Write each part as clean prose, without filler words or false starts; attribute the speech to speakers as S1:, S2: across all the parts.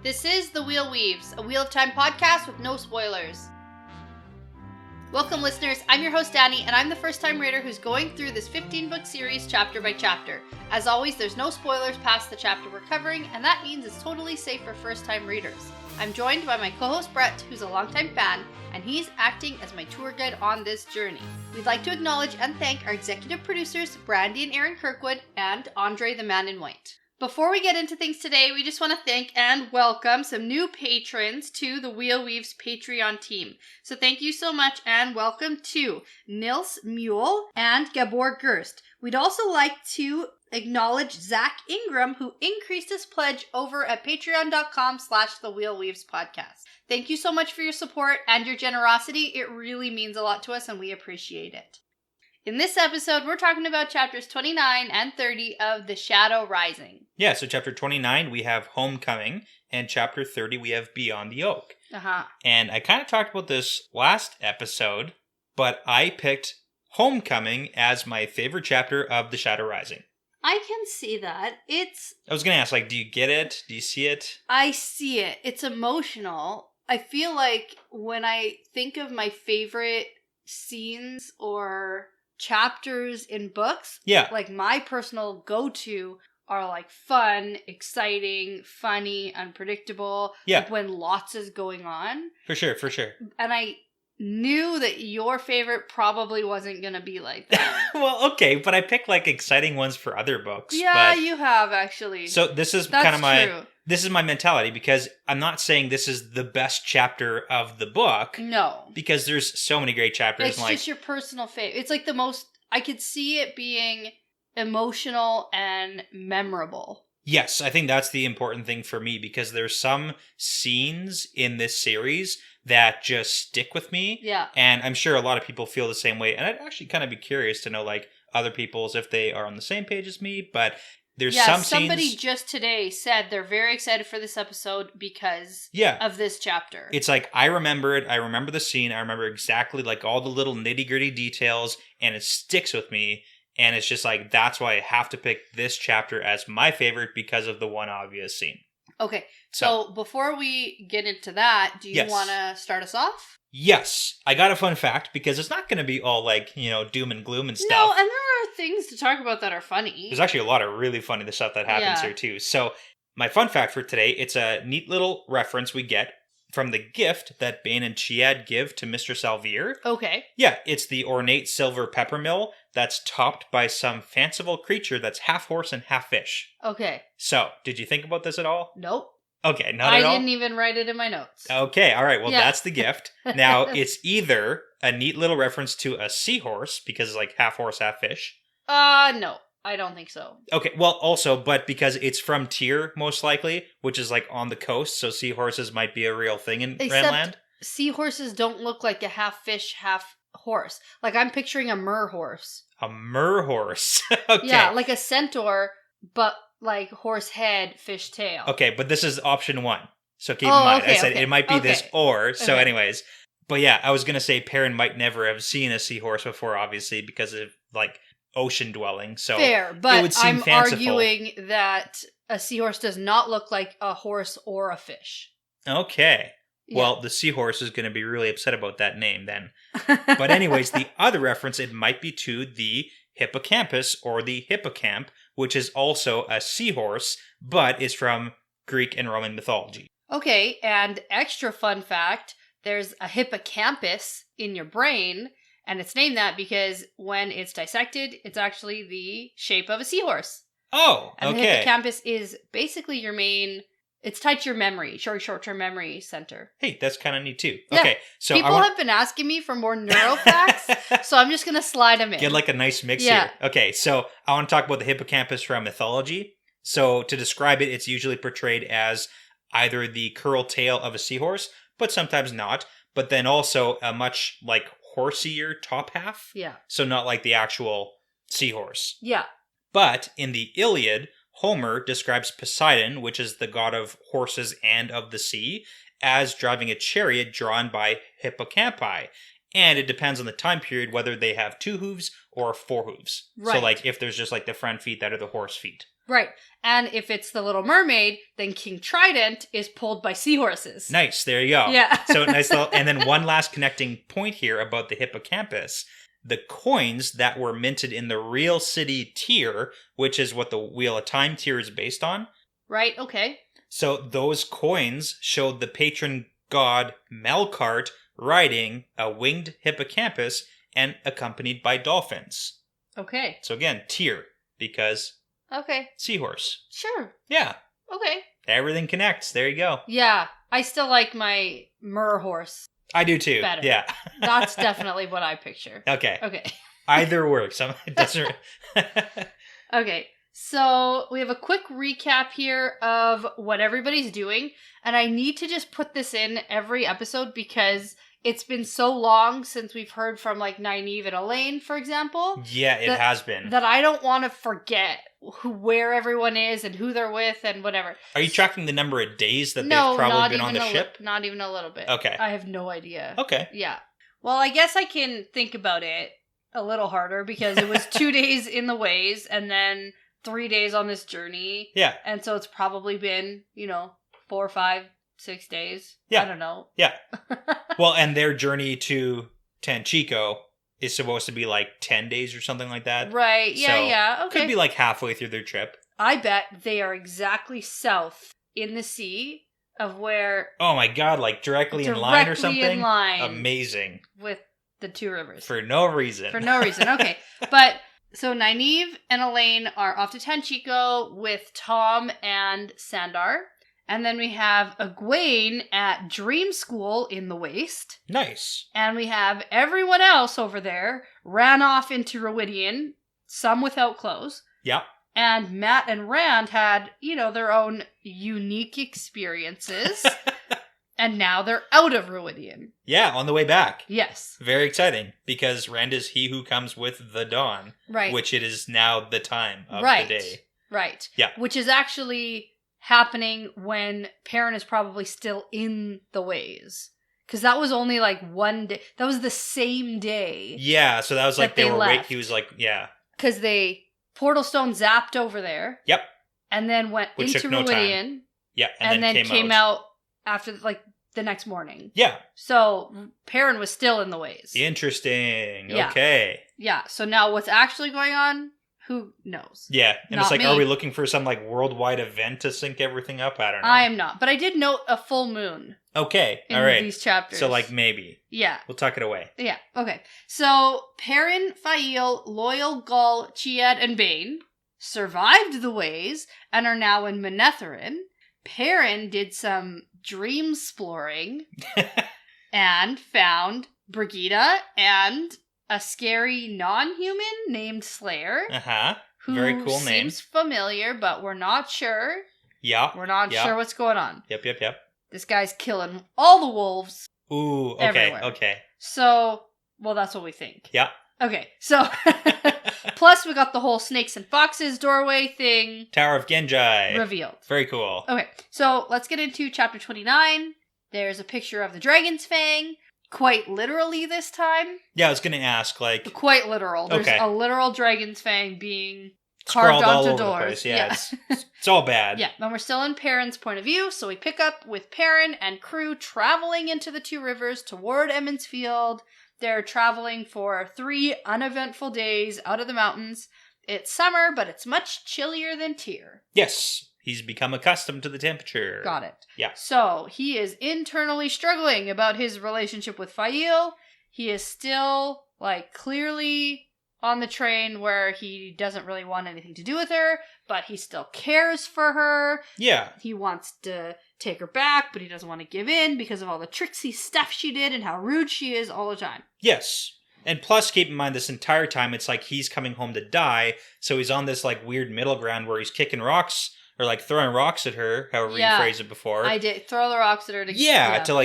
S1: This is The Wheel Weaves, a Wheel of Time podcast with no spoilers. Welcome, listeners. I'm your host, Dani, and I'm the first-time reader who's going through this 15-book series chapter by chapter. As always, there's no spoilers past the chapter we're covering, and that means it's totally safe for first-time readers. I'm joined by my co-host, Brett, who's a longtime fan, and he's acting as my tour guide on this journey. We'd like to acknowledge and thank our executive producers, Brandy and Kirkwood, and Andre the Man in White. Before we get into things today, we just want to thank and welcome some new patrons to the Wheel Weaves Patreon team. So thank you so much and welcome to Nils, Meul, and Gabor, Girst. We'd also like to acknowledge Zach Ingrum, who increased his pledge over at patreon.com/thewheelweavespodcast. Thank you so much for your support and your generosity. It really means a lot to us and we appreciate it. In this episode, we're talking about chapters 29 and 30 of The Shadow Rising.
S2: Yeah, so chapter 29, we have Homecoming, and chapter 30, we have Beyond the Oak. And I kind of talked about this last episode, but I picked Homecoming as my favorite chapter of The Shadow Rising.
S1: I can see that.
S2: I was going to ask, do you get it? Do you see it?
S1: I see it. It's emotional. I feel like when I think of my favorite scenes or chapters in books, like my personal go-to are like fun, exciting, funny, unpredictable, like when lots is going on.
S2: For sure.
S1: And I knew that your favorite probably wasn't going to be like that.
S2: Well, okay, but I picked like exciting ones for other books.
S1: Yeah, you have actually.
S2: So this is kind of this is my mentality, because I'm not saying this is the best chapter of the book.
S1: No.
S2: Because there's so many great chapters.
S1: It's just your personal favorite. It's like the most, I could see it being emotional and memorable.
S2: Yes, I think that's the important thing for me, because there's some scenes in this series that just stick with me.
S1: Yeah.
S2: And I'm sure a lot of people feel the same way. And I'd actually kind of be curious to know, like, other people's, if they are on the same page as me. But there's some scenes... somebody
S1: just today said they're very excited for this episode because of this chapter.
S2: It's like, I remember it. I remember the scene. I remember exactly, like, all the little nitty-gritty details. And it sticks with me. And it's just like, that's why I have to pick this chapter as my favorite, because of the one obvious scene.
S1: Okay, so before we get into that, do you want to start us off?
S2: Yes, I got a fun fact, because it's not going to be all like, doom and gloom and stuff.
S1: No, and there are things to talk about that are funny.
S2: There's actually a lot of really funny stuff that happens here too. So my fun fact for today, it's a neat little reference we get from the gift that Bane and Chiad give to Mr. Salvir.
S1: Okay.
S2: Yeah, it's the ornate silver pepper mill that's topped by some fanciful creature that's half horse and half fish.
S1: Okay.
S2: So, did you think about this at all?
S1: Nope.
S2: Okay, not at all?
S1: I didn't even write it in my notes.
S2: Okay, all right. Well, that's the gift. Now, it's either a neat little reference to a seahorse, because it's like half horse, half fish.
S1: No. I don't think so.
S2: Okay, well, also, but because it's from Tyr, most likely, which is like on the coast, so seahorses might be a real thing in Renland.
S1: Seahorses don't look like a half fish, half horse. Like, I'm picturing a mer horse.
S2: A mer horse. Okay.
S1: Yeah, like a centaur, but like horse head, fish tail.
S2: Okay, but this is option one. So keep in mind, I said it might be this or. So anyways, but yeah, I was going to say Perrin might never have seen a seahorse before, obviously, because of like ocean dwelling. So
S1: fair, but
S2: it would seem fanciful.
S1: Arguing that a seahorse does not look like a horse or a fish.
S2: Okay. Yeah. Well, the seahorse is going to be really upset about that name then. But anyways, the other reference, it might be to the hippocampus or the hippocamp, which is also a seahorse, but is from Greek and Roman mythology.
S1: Okay, and extra fun fact, there's a hippocampus in your brain, and it's named that because when it's dissected, it's actually the shape of a seahorse.
S2: Oh, okay.
S1: And the hippocampus is basically your main... It's tied to your memory, short-term memory center.
S2: Hey, that's kind of neat too.
S1: Yeah.
S2: Okay, so
S1: people have been asking me for more neurofacts, so I'm just going to slide them in.
S2: Get like a nice mix here. Okay, so I want to talk about the hippocampus from mythology. So to describe it, it's usually portrayed as either the curled tail of a seahorse, but sometimes not. But then also a much like horseier top half.
S1: Yeah.
S2: So not like the actual seahorse.
S1: Yeah.
S2: But in the Iliad, Homer describes Poseidon, which is the god of horses and of the sea, as driving a chariot drawn by hippocampi. And it depends on the time period whether they have 2 hooves or 4 hooves. Right. So like if there's just like the front feet that are the horse feet.
S1: Right. And if it's the Little Mermaid, then King Trident is pulled by seahorses.
S2: Nice. There you go.
S1: Yeah.
S2: So nice little, and then one last connecting point here about the hippocampus. The coins that were minted in the Real City tier, which is what the Wheel of Time tier is based on.
S1: Right, okay.
S2: So those coins showed the patron god Melkart riding a winged hippocampus and accompanied by dolphins.
S1: Okay.
S2: So again, tier, because
S1: Okay.
S2: seahorse.
S1: Sure.
S2: Yeah.
S1: Okay.
S2: Everything connects. There you go.
S1: Yeah. I still like my Mer horse.
S2: I do too.
S1: Better.
S2: Yeah.
S1: That's definitely what I picture.
S2: Okay.
S1: Okay.
S2: Either works. It doesn't.
S1: Okay. So we have a quick recap here of what everybody's doing. And I need to just put this in every episode because it's been so long since we've heard from like Nynaeve and Elaine, for example.
S2: Yeah, it has been.
S1: That I don't want to forget where everyone is and who they're with and whatever.
S2: Are you tracking the number of days that they've probably been on the ship?
S1: Not even a little bit.
S2: Okay.
S1: I have no idea.
S2: Okay.
S1: Yeah. Well, I guess I can think about it a little harder because it was 2 days in the ways and then 3 days on this journey.
S2: Yeah.
S1: And so it's probably been, 4, 5, 6 days.
S2: Yeah.
S1: I don't know.
S2: Yeah. Well, and their journey to Tanchico is supposed to be like 10 days or something like that.
S1: Right. Yeah,
S2: So,
S1: yeah. Okay.
S2: Could be like halfway through their trip.
S1: I bet they are exactly south in the sea of where...
S2: Oh my god, like directly in line or something?
S1: in line.
S2: Amazing.
S1: With the two rivers.
S2: For no reason.
S1: For no reason. Okay. But... So Nynaeve and Elaine are off to Tanchico with Tom and Sandar. And then we have Egwene at Dream School in the Waste.
S2: Nice.
S1: And we have everyone else over there ran off into Rhuidean, some without clothes.
S2: Yep.
S1: And Matt and Rand had, their own unique experiences. And now they're out of Rhuidean.
S2: Yeah, on the way back.
S1: Yes.
S2: Very exciting, because Rand is he who comes with the dawn.
S1: Right.
S2: Which it is now the time of
S1: right.
S2: the day.
S1: Right.
S2: Yeah.
S1: Which is actually happening when Perrin is probably still in the ways. Because that was only like one day. That was the same day.
S2: Yeah, so that was like
S1: they
S2: were
S1: left.
S2: he was like, yeah.
S1: Because they Portal Stone zapped over there.
S2: Yep.
S1: And then went
S2: Which
S1: into
S2: took no
S1: Rhuidean.
S2: time. Yeah,
S1: and then came out after the next morning.
S2: Yeah.
S1: So Perrin was still in the ways.
S2: Interesting.
S1: Yeah.
S2: Okay.
S1: Yeah. So now what's actually going on? Who knows?
S2: Yeah. And
S1: Not
S2: it's like,
S1: me.
S2: are we looking for some like worldwide event to sync everything up? I don't know.
S1: I am not. But I did note a full moon
S2: Okay.
S1: in
S2: All right.
S1: these chapters.
S2: So like maybe.
S1: Yeah.
S2: We'll tuck it away.
S1: Yeah. Okay. So Perrin, Fael, Loyal, Gull, Chiad, and Bane survived the ways and are now in Manetherin. Perrin did some dream exploring and found Brigida and a scary non-human named Slayer.
S2: Uh-huh.
S1: Who
S2: Very cool name.
S1: seems familiar, but we're not sure.
S2: Yeah.
S1: We're not sure what's going on.
S2: Yep.
S1: This guy's killing all the wolves.
S2: Ooh, okay,
S1: Everywhere.
S2: okay.
S1: So, well, that's what we think.
S2: Yeah.
S1: Okay, so, plus we got the whole snakes and foxes doorway thing
S2: Tower of Genji.
S1: revealed.
S2: Very cool.
S1: Okay, so let's get into chapter 29. There's a picture of the dragon's fang, quite literally this time.
S2: Yeah, I was going to ask, like...
S1: Quite literal. There's
S2: Okay.
S1: a literal dragon's fang being carved
S2: Scrawled all
S1: onto
S2: over the
S1: doors.
S2: place. Yeah, it's all bad.
S1: Yeah, and we're still in Perrin's point of view, so we pick up with Perrin and crew traveling into the two rivers toward Emmons Field. They're traveling for 3 uneventful days out of the mountains. It's summer, but it's much chillier than Tyr.
S2: Yes, he's become accustomed to the temperature.
S1: Got it.
S2: Yeah.
S1: So, he is internally struggling about his relationship with Fael. He is still, clearly on the train where he doesn't really want anything to do with her, but he still cares for her.
S2: Yeah.
S1: He wants to take her back, but he doesn't want to give in because of all the tricksy stuff she did and how rude she is all the time.
S2: Yes. And plus, keep in mind, this entire time, it's like he's coming home to die, so he's on this, weird middle ground where he's kicking rocks, or, throwing rocks at her, however you phrased it before.
S1: I did. Throw the rocks at her.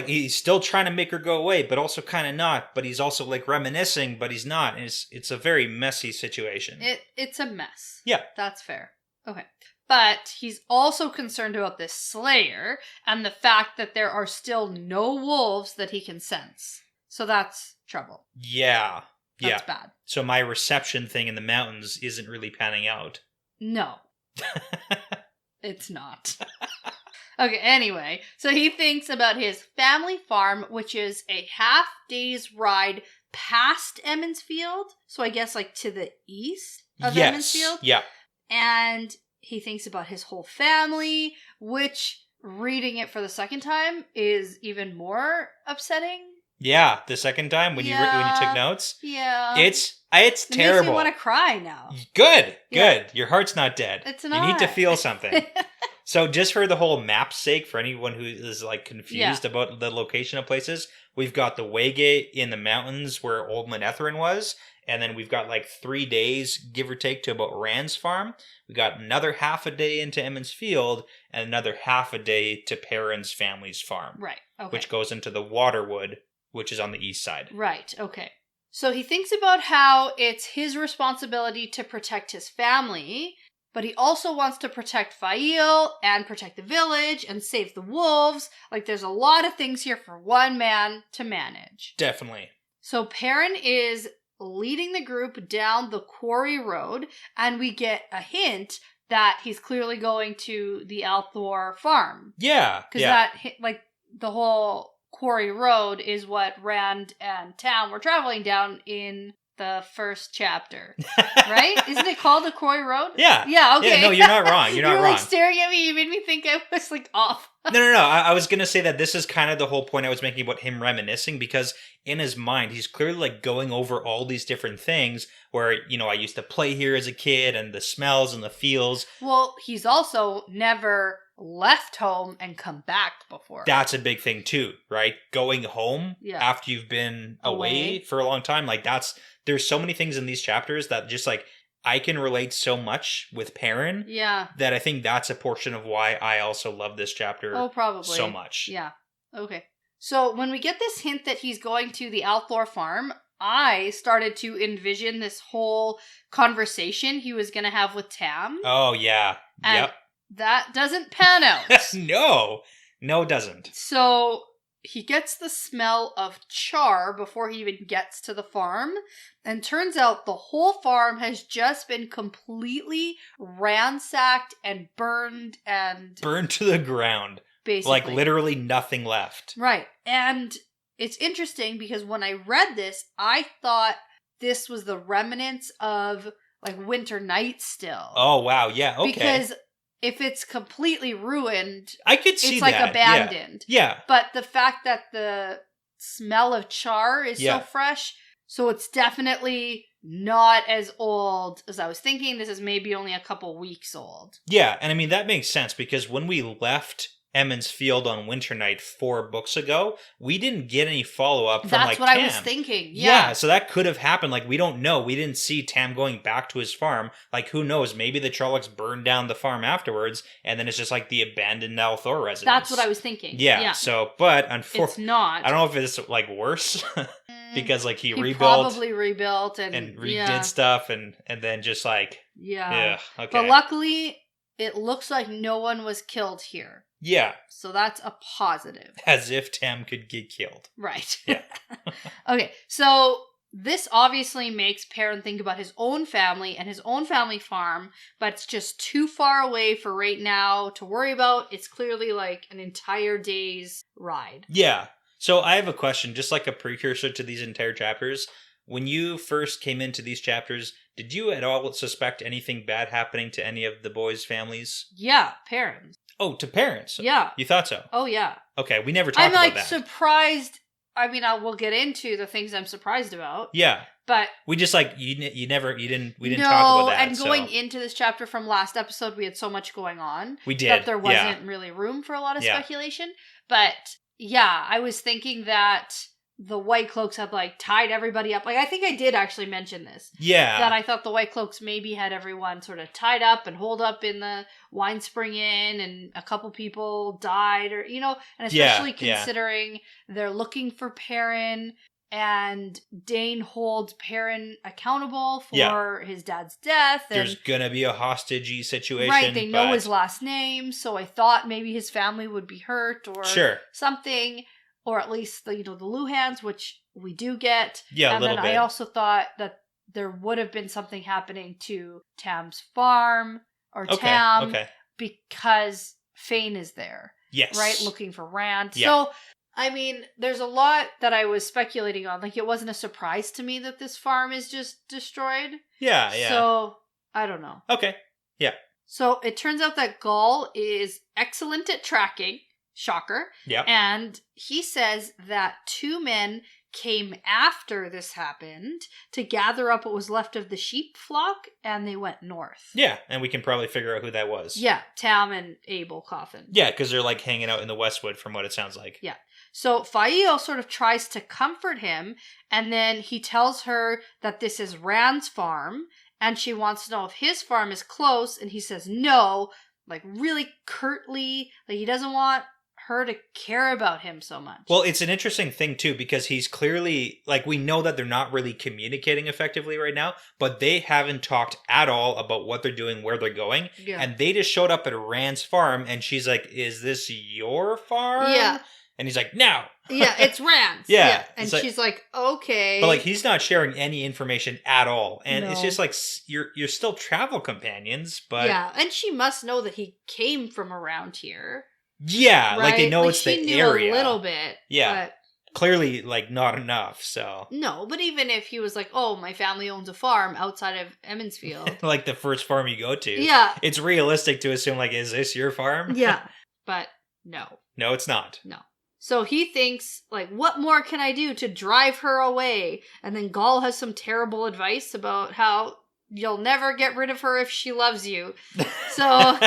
S2: He's still trying to make her go away, but also kind of not, but he's also, reminiscing, but he's not, and it's a very messy situation.
S1: It's a mess.
S2: Yeah.
S1: That's fair. Okay. But he's also concerned about this Slayer, and the fact that there are still no wolves that he can sense. So that's trouble.
S2: Yeah.
S1: That's bad.
S2: So my reception thing in the mountains isn't really panning out.
S1: No. It's not. Okay, anyway. So he thinks about his family farm, which is a half-day's ride past Emmonsfield. So I guess like to the east of Emmonsfield.
S2: Yeah.
S1: And he thinks about his whole family, which, reading it for the second time, is even more upsetting.
S2: Yeah, the second time when you took notes.
S1: Yeah.
S2: It's
S1: It
S2: terrible.
S1: makes me want to cry now.
S2: Good.
S1: Yeah.
S2: Your heart's not dead.
S1: It's
S2: You
S1: not.
S2: need to feel something. So just for the whole map's sake, for anyone who is like confused about the location of places, we've got the Waygate in the mountains where Old Manetheren was, and then we've got like 3 days, give or take, to about Rand's farm. We got another half a day into Emmons Field, and another half a day to Perrin's family's farm.
S1: Right. Okay.
S2: Which goes into the Waterwood, which is on the east side.
S1: Right. Okay. So he thinks about how it's his responsibility to protect his family, but he also wants to protect Fail and protect the village and save the wolves. Like, there's a lot of things here for one man to manage.
S2: Definitely.
S1: So Perrin is leading the group down the quarry road, and we get a hint that he's clearly going to the Althor farm.
S2: Yeah.
S1: Because that, like, the whole quarry road is what Rand and Tam were traveling down in the first chapter, right? Isn't it called the quarry road?
S2: Yeah.
S1: Yeah, okay.
S2: Yeah, no, you're not wrong. You're not
S1: were
S2: wrong.
S1: Like staring at me, you made me think I was like off.
S2: No. I was going to say that this is kind of the whole point I was making about him reminiscing, because in his mind, he's clearly like going over all these different things where, I used to play here as a kid, and the smells and the feels.
S1: Well, he's also never left home and come back before.
S2: That's a big thing too, right? Going home after you've been away for a long time. Like there's so many things in these chapters that just like, I can relate so much with Perrin.
S1: Yeah.
S2: That I think that's a portion of why I also love this chapter
S1: probably
S2: so much.
S1: Yeah. Okay. So when we get this hint that he's going to the Althor farm, I started to envision this whole conversation he was going to have with Tam.
S2: Oh, yeah.
S1: And that doesn't pan out.
S2: No, it doesn't.
S1: So he gets the smell of char before he even gets to the farm. And turns out the whole farm has just been completely ransacked and burned
S2: to the ground.
S1: Basically.
S2: Like literally nothing left.
S1: Right. And it's interesting because when I read this, I thought this was the remnants of like Winter Night still.
S2: Oh, wow. Yeah. Okay.
S1: Because if it's completely ruined,
S2: I could see
S1: it's like
S2: that.
S1: Abandoned.
S2: Yeah.
S1: But the fact that the smell of char is so fresh, so it's definitely not as old as I was thinking. This is maybe only a couple weeks old.
S2: Yeah, and I mean, that makes sense because when we left Emmons Field on Winter Night 4 books ago, we didn't get any follow-up from
S1: That's what
S2: Tam.
S1: I was thinking. Yeah,
S2: so that could have happened. Like, we don't know. We didn't see Tam going back to his farm. Like, who knows? Maybe the Trollocs burned down the farm afterwards, and then it's just like the abandoned Althor residence.
S1: That's what I was thinking.
S2: Yeah. So, but unfortunately,
S1: it's not.
S2: I don't know if it's like worse because like he rebuilt,
S1: probably rebuilt and
S2: redid stuff, and then just like okay.
S1: But luckily, it looks like no one was killed here.
S2: Yeah.
S1: So that's a positive.
S2: As if Tam could get killed.
S1: Right.
S2: Yeah.
S1: Okay, so this obviously makes Perrin think about his own family and his own family farm, but it's just too far away for right now to worry about. It's clearly like an entire day's ride.
S2: Yeah. So I have a question, just like a precursor to these entire chapters. When you first came into these chapters, did you at all suspect anything bad happening to any of the boys' families?
S1: Yeah, Perrin's.
S2: Oh, to parents?
S1: Yeah.
S2: You thought so?
S1: Oh, yeah.
S2: Okay, we never talked about that.
S1: I'm surprised. I mean, we'll get into the things I'm surprised about.
S2: Yeah.
S1: But
S2: we just we didn't talk about that.
S1: And going into this chapter from last episode, we had so much going on.
S2: We did.
S1: That there wasn't really room for a lot of speculation. But yeah, I was thinking that the White Cloaks had tied everybody up. I think I did actually mention this.
S2: Yeah.
S1: That I thought the White Cloaks maybe had everyone sort of tied up and holed up in the Wine Spring Inn, and a couple people died, or, and especially considering they're looking for Perrin, and Dane holds Perrin accountable for his dad's death. And
S2: there's gonna be a hostage-y situation.
S1: Right, they know his last name, so I thought maybe his family would be hurt or something. Or at least the Luhans, which we do get.
S2: Yeah,
S1: and
S2: a little
S1: then
S2: bit.
S1: I also thought that there would have been something happening to Tam's farm. or
S2: Okay,
S1: Tam
S2: okay.
S1: because Fane is there.
S2: Yes.
S1: Right? Looking for Rand.
S2: Yeah.
S1: So, I mean, there's a lot that I was speculating on. Like, it wasn't a surprise to me that this farm is just destroyed.
S2: Yeah, yeah.
S1: So, I don't know.
S2: Okay. Yeah.
S1: So, it turns out that Gaul is excellent at tracking. Shocker.
S2: Yeah.
S1: And he says that 2 men came after this happened to gather up what was left of the sheep flock, and they went north.
S2: Yeah, and we can probably figure out who that was.
S1: Yeah, Tam and Abel Coffin.
S2: Yeah, because they're like hanging out in the Westwood from what it sounds like.
S1: Yeah. So Fael sort of tries to comfort him, and then he tells her that this is Rand's farm, and she wants to know if his farm is close, and he says no, like really curtly, like he doesn't want her to care about him so much.
S2: Well, it's an interesting thing too, because he's clearly, like, we know that they're not really communicating effectively right now, but they haven't talked at all about what they're doing, where they're going.
S1: Yeah.
S2: And they just showed up at Rand's farm, and she's like, is this your farm?
S1: Yeah.
S2: And he's like, no.
S1: Yeah, it's Rand's.
S2: Yeah.
S1: And
S2: It's like-
S1: she's like, okay.
S2: But like, he's not sharing any information at all. And it's
S1: No.
S2: just like, you're still travel companions, but
S1: yeah, and she must know that he came from around here.
S2: yeah, like they
S1: right?
S2: know
S1: Like,
S2: it's
S1: she
S2: the
S1: knew
S2: area.
S1: a little bit.
S2: Yeah.
S1: But
S2: Clearly, like, not enough, so.
S1: no, but even if he was like, oh, my family owns a farm outside of Emmonsfield.
S2: Like the first farm you go to.
S1: Yeah.
S2: It's realistic to assume, like, is this your farm?
S1: Yeah. But no.
S2: No, it's not.
S1: No. So he thinks, like, what more can I do to drive her away? And then Gaul has some terrible advice about how you'll never get rid of her if she loves you. So,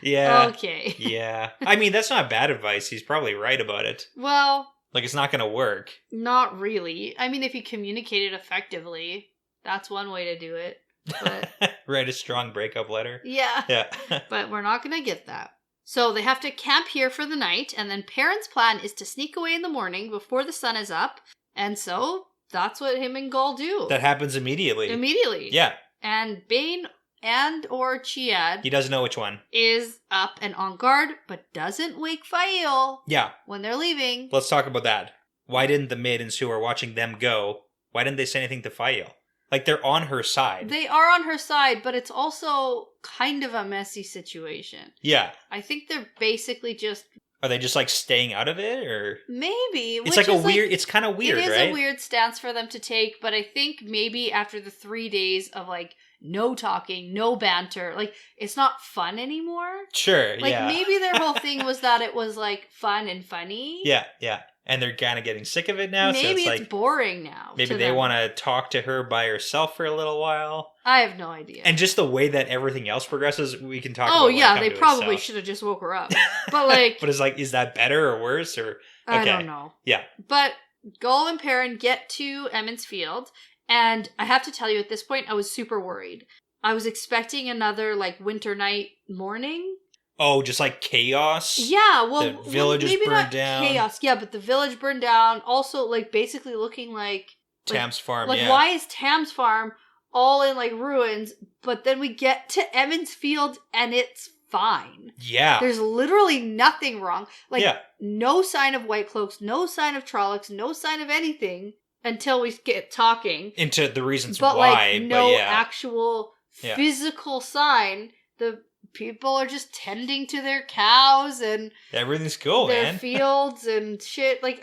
S2: Yeah.
S1: okay.
S2: Yeah. I mean, that's not bad advice. He's probably right about it.
S1: Well,
S2: Like, it's not going to work.
S1: not really. I mean, if you communicated effectively, that's one way to do it. But
S2: Write a strong breakup letter.
S1: yeah.
S2: Yeah.
S1: But we're not going to get that. So they have to camp here for the night, and then Perrin's plan is to sneak away in the morning before the sun is up. And so that's what him and Gaul do.
S2: That happens immediately.
S1: Immediately.
S2: Yeah.
S1: And Bane and or Chiad
S2: He doesn't know which one.
S1: is up and on guard, but doesn't wake Fael
S2: Yeah.
S1: when they're leaving.
S2: Let's talk about that. Why didn't the maidens who are watching them go, why didn't they say anything to Fael? Like, they're on her side.
S1: They are on her side, but it's also kind of a messy situation.
S2: Yeah.
S1: I think they're basically just
S2: Are they just, like, staying out of it, or?
S1: maybe.
S2: It's like a weird, it's kind of weird,
S1: it is
S2: right?
S1: a weird stance for them to take, but I think maybe after the 3 days of, like, no talking, no banter, like, it's not fun anymore.
S2: Sure,
S1: Like,
S2: yeah.
S1: maybe their whole thing was that it was, like, fun and funny.
S2: Yeah, yeah. And they're kind of getting sick of it now,
S1: Maybe
S2: so
S1: it's
S2: like,
S1: boring now.
S2: maybe
S1: to
S2: they
S1: them.
S2: want to talk to her by herself for a little while.
S1: I have no idea.
S2: And just the way that everything else progresses, we can talk
S1: oh,
S2: about when
S1: yeah,
S2: we
S1: they
S2: come to
S1: probably
S2: it, so.
S1: should have just woke her up. But, like,
S2: But it's like, is that better or worse, or?
S1: I
S2: Okay.
S1: don't know.
S2: Yeah.
S1: But Gaul and Perrin get to Emmonsfield, and I have to tell you, at this point, I was super worried. I was expecting another, like, winter night morning.
S2: Oh, just like chaos?
S1: Yeah, well,
S2: The village is
S1: maybe
S2: burned
S1: not
S2: down.
S1: chaos. Yeah, but the village burned down. Also, like, basically looking like
S2: Tam's farm,
S1: like
S2: yeah.
S1: why is Tam's farm all in like ruins? But then we get to Emmonsfield and it's fine.
S2: Yeah.
S1: There's literally nothing wrong. Like,
S2: Yeah.
S1: no sign of White Cloaks, no sign of Trollocs, no sign of anything until we get talking.
S2: Into the reasons
S1: But
S2: why,
S1: like no
S2: but yeah.
S1: actual
S2: Yeah.
S1: physical sign. The people are just tending to their cows and
S2: Everything's cool,
S1: their
S2: man.
S1: fields and shit. Like,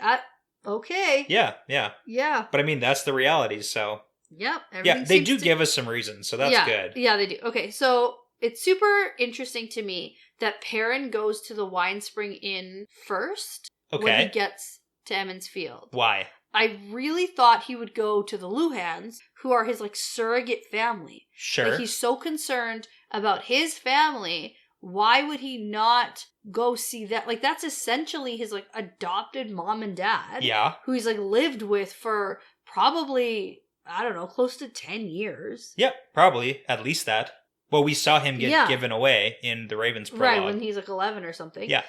S1: okay.
S2: Yeah, yeah.
S1: Yeah.
S2: But I mean, that's the reality, so.
S1: Yep.
S2: Yeah,
S1: everything
S2: they
S1: seems
S2: do
S1: to-
S2: give us some reasons, so that's
S1: yeah,
S2: good.
S1: Yeah, they do. Okay, so it's super interesting to me that Perrin goes to the Wine Spring Inn first when he
S2: Okay.
S1: gets to Emmonsfield.
S2: Why?
S1: I really thought he would go to the Luhans, who are his like surrogate family.
S2: Sure.
S1: Like, he's so concerned about his family. Why would he not go see that? Like, that's essentially his like adopted mom and dad.
S2: Yeah.
S1: Who he's like lived with for probably, I don't know, close to 10 years.
S2: Yep, probably. At least that. Well, we saw him get
S1: Yeah.
S2: given away in the Ravens prologue.
S1: Right, when he's like 11 or something.
S2: Yeah.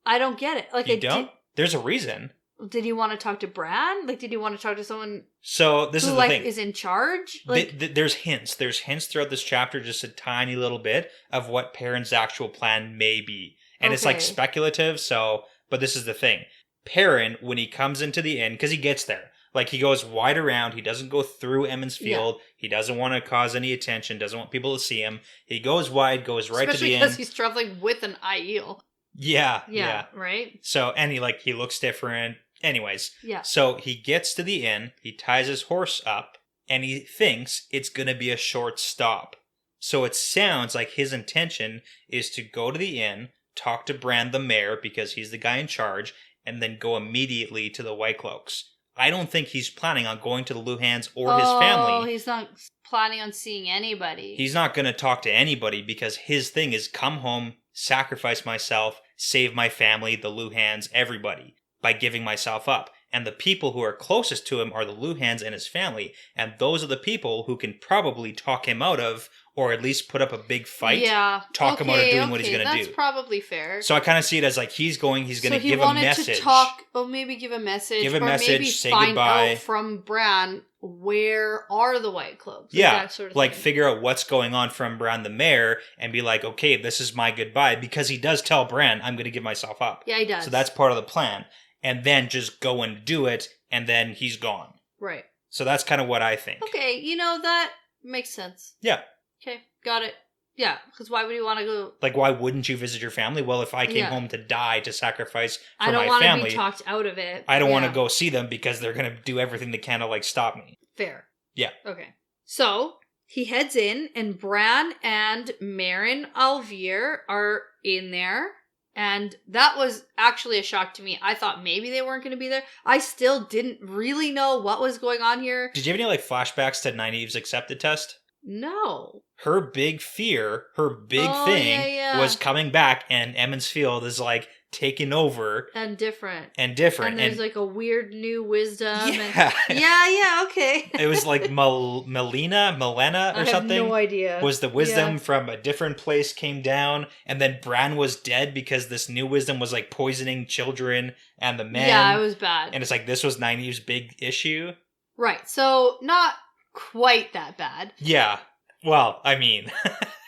S1: I don't get it. Like,
S2: You don't? There's a reason.
S1: Did he want to talk to Bran? Like, did he want to talk to someone
S2: So, this
S1: who,
S2: is the
S1: like,
S2: thing.
S1: is in charge? Like,
S2: There's hints. There's hints throughout this chapter, just a tiny little bit of what Perrin's actual plan may be. And it's like
S1: Okay.
S2: speculative, so, but this is the thing. Perrin, when he comes into the inn, because he gets there, Like, he goes wide around. He doesn't go through Emmons Field.
S1: Yeah.
S2: He doesn't want to cause any attention, doesn't want people to see him. He goes wide, goes right
S1: Especially
S2: to the
S1: because
S2: end.
S1: he's traveling with an Aiel.
S2: Yeah.
S1: Right?
S2: So, and he looks different. Anyways.
S1: Yeah.
S2: So, he gets to the inn. He ties his horse up. And he thinks it's going to be a short stop. So, it sounds like his intention is to go to the inn, talk to Brand the mayor, because he's the guy in charge, and then go immediately to the White Cloaks. I don't think he's planning on going to the Luhans or his family.
S1: Oh, he's not planning on seeing anybody.
S2: He's not going to talk to anybody because his thing is come home, sacrifice myself, save my family, the Luhans, everybody, by giving myself up. And the people who are closest to him are the Luhans and his family. And those are the people who can probably talk him out of, or at least put up a big fight.
S1: Yeah.
S2: Talk him out of doing what he's going to do.
S1: That's probably fair.
S2: So I kind of see it as like he's going to give a message.
S1: So he wanted to talk, maybe give a message.
S2: Give a message,
S1: maybe
S2: say
S1: find
S2: goodbye.
S1: out from Bran where are the White Cloaks.
S2: Yeah,
S1: that sort of
S2: like
S1: thing.
S2: figure out what's going on from Bran the mayor and be like, okay, this is my goodbye. Because he does tell Bran, I'm going to give myself up.
S1: Yeah, he does.
S2: So that's part of the plan. And then just go and do it, and then he's gone.
S1: Right.
S2: So that's kind of what I think.
S1: Okay, that makes sense.
S2: Yeah.
S1: Okay, got it. Yeah, because why would you want to go?
S2: Like, why wouldn't you visit your family? Well, if I came home to die to sacrifice for my family,
S1: I don't want to be talked out of it.
S2: I don't want to go see them because they're going to do everything they can to, like, stop me.
S1: Fair.
S2: Yeah.
S1: Okay. So, he heads in, and Bran and Meryn Alvear are in there. And that was actually a shock to me. I thought maybe they weren't going to be there. I still didn't really know what was going on here.
S2: Did you have any, like, flashbacks to Nynaeve's accepted test?
S1: No.
S2: Her big fear, her big thing was coming back, and Emmons Field is like taking over
S1: and different.
S2: And
S1: there's like a weird new wisdom.
S2: Yeah,
S1: and okay.
S2: It was like Milena or something.
S1: I have no idea.
S2: Was the wisdom from a different place came down, and then Bran was dead because this new wisdom was like poisoning children and the men.
S1: Yeah, it was bad.
S2: And it's like this was Nynaeve's big issue.
S1: Right. So not quite that bad.
S2: Yeah. Well, I mean,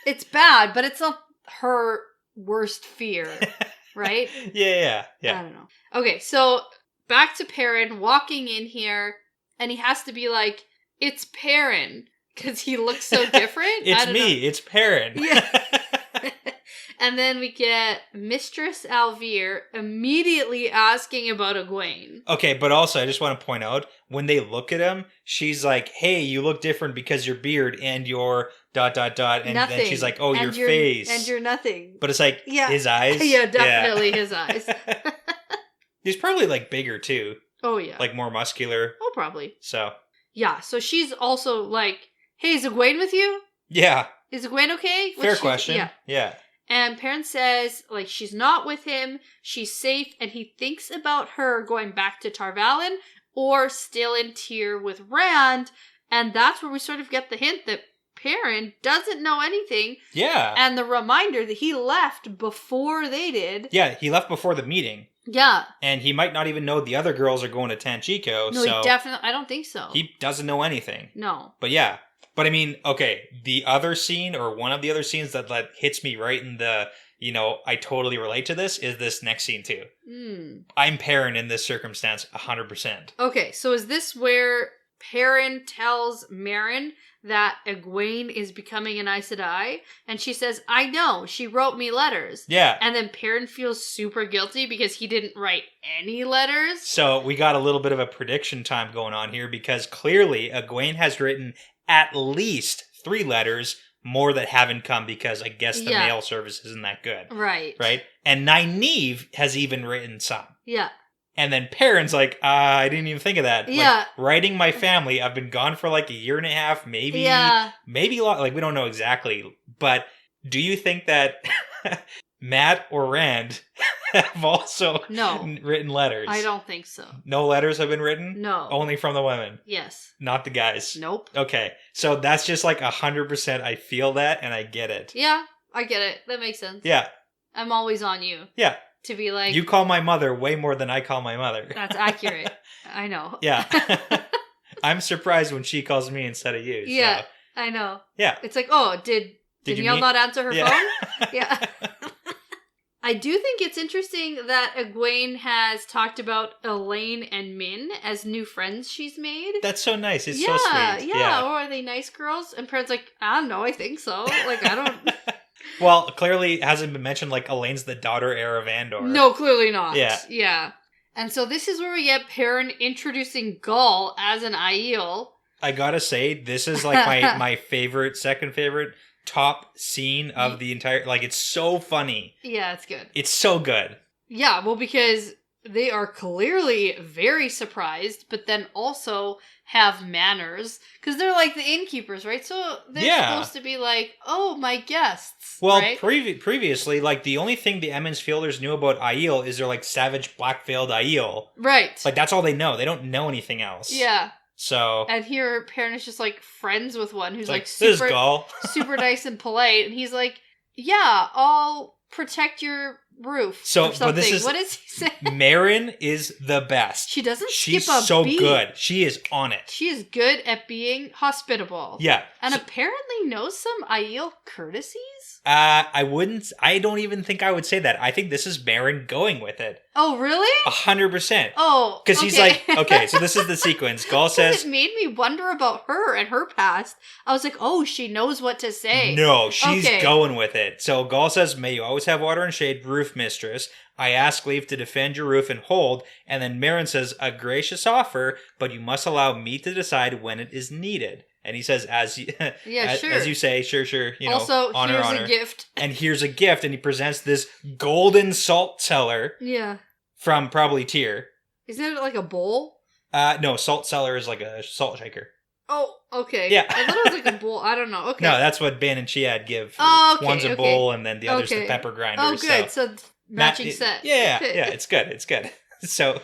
S1: it's bad, but it's not her worst fear, right?
S2: Yeah.
S1: I don't know. Okay, so back to Perrin walking in here, and he has to be like, "It's Perrin," because he looks so different.
S2: It's me. It's Perrin.
S1: Yeah. And then we get Mistress Alvear immediately asking about Egwene.
S2: Okay, but also I just want to point out, when they look at him, she's like, hey, you look different because your beard and your ... And
S1: nothing.
S2: then she's like, oh, your face.
S1: And you're nothing.
S2: But it's like, his eyes.
S1: Yeah, definitely his eyes.
S2: He's probably like bigger too.
S1: Oh, yeah.
S2: Like more muscular.
S1: Oh, probably.
S2: So.
S1: Yeah, so she's also like, hey, is Egwene with you?
S2: Yeah.
S1: Is Egwene okay?
S2: Fair question. Yeah.
S1: And Perrin says, like, she's not with him, she's safe, and he thinks about her going back to Tarvalin or still in Tyr with Rand, and that's where we sort of get the hint that Perrin doesn't know anything.
S2: Yeah.
S1: And the reminder that he left before they did.
S2: Yeah, he left before the meeting.
S1: Yeah.
S2: And he might not even know the other girls are going to Tanchico.
S1: No,
S2: so
S1: he definitely, I don't think so.
S2: He doesn't know anything.
S1: No.
S2: But yeah. But I mean, okay, the other scene, or one of the other scenes that hits me right in the, I totally relate to this, is this next scene too. I'm Perrin in this circumstance 100%.
S1: Okay, so is this where Perrin tells Meryn that Egwene is becoming an Aes Sedai? And she says, I know, she wrote me letters.
S2: Yeah.
S1: And then Perrin feels super guilty because he didn't write any letters.
S2: So we got a little bit of a prediction time going on here, because clearly Egwene has written at least 3 letters, more that haven't come because I guess the mail service isn't that good.
S1: Right.
S2: Right? And Nynaeve has even written some.
S1: Yeah.
S2: And then Perrin's like, I didn't even think of that.
S1: Yeah.
S2: Like, writing my family, I've been gone for like a year and a half, maybe.
S1: Yeah.
S2: Maybe a lot. Like, we don't know exactly. But do you think that Matt or Rand have also written letters?
S1: I don't think so.
S2: No letters have been written?
S1: No.
S2: Only from the women?
S1: Yes.
S2: Not the guys?
S1: Nope.
S2: Okay. So that's just like 100% I feel that and I get it.
S1: Yeah, I get it. That makes sense.
S2: Yeah.
S1: I'm always on you.
S2: Yeah.
S1: To be like...
S2: You call my mother way more than I call my mother.
S1: That's accurate. I know.
S2: Yeah. I'm surprised when she calls me instead of you.
S1: Yeah,
S2: so.
S1: I know.
S2: Yeah.
S1: It's like, oh, did Neil not answer her phone? Yeah. I do think it's interesting that Egwene has talked about Elaine and Min as new friends she's made.
S2: That's so nice. It's so sweet.
S1: Yeah. Or are they nice girls? And Perrin's like, I don't know, I think so. Like, I don't...
S2: Well, clearly it hasn't been mentioned, like, Elaine's the daughter heir of Andor.
S1: No, clearly not.
S2: Yeah.
S1: Yeah. And so this is where we get Perrin introducing Gaul as an Aiel.
S2: I gotta say, this is, like, my favorite, second favorite, top scene of the entire... Like, it's so funny.
S1: Yeah, it's good.
S2: It's so good.
S1: Yeah, well, because they are clearly very surprised, but then also have manners. Because they're like the innkeepers, right? So they're supposed to be like, oh, my guests.
S2: Well,
S1: right?
S2: previously, like, the only thing the Emmons Fielders knew about Aiel is they're, like, savage black-veiled Aiel.
S1: Right.
S2: Like, that's all they know. They don't know anything else.
S1: Yeah.
S2: So...
S1: And here, Perrin is just, like, friends with one who's, like
S2: super,
S1: super nice and polite. And he's like, yeah, I'll protect your roof or something.
S2: But this is...
S1: What does he say?
S2: Marin is the best.
S1: She doesn't skip a beat.
S2: She's so good. She is on it.
S1: She is good at being hospitable.
S2: Yeah.
S1: And apparently knows some Aiel courtesies?
S2: I don't even think I would say that. I think this is Marin going with it.
S1: Oh, really?
S2: 100%.
S1: Oh,
S2: because he's like, okay, so this is the sequence. Gaul says...
S1: It made me wonder about her and her past. I was like, oh, she knows what to say.
S2: No, she's going with it. So Gaul says, may you always have water and shade, roof mistress. I ask leave to defend your roof and hold. And then Marin says, a gracious offer, but you must allow me to decide when it is needed. And he says, as you say, sure, you know,
S1: also,
S2: honor.
S1: Here's a gift.
S2: And here's a gift, and he presents this golden salt cellar.
S1: Yeah.
S2: From probably Tyr.
S1: Isn't it like a bowl?
S2: No, salt cellar is like a salt shaker.
S1: Oh, okay.
S2: Yeah.
S1: I thought it was like a bowl. I don't know. Okay.
S2: No, that's what Ban and Chiad give.
S1: Oh, okay.
S2: One's a bowl, and then the other's the pepper grinders.
S1: Oh, good. So matching set.
S2: Yeah, yeah, it's good. So,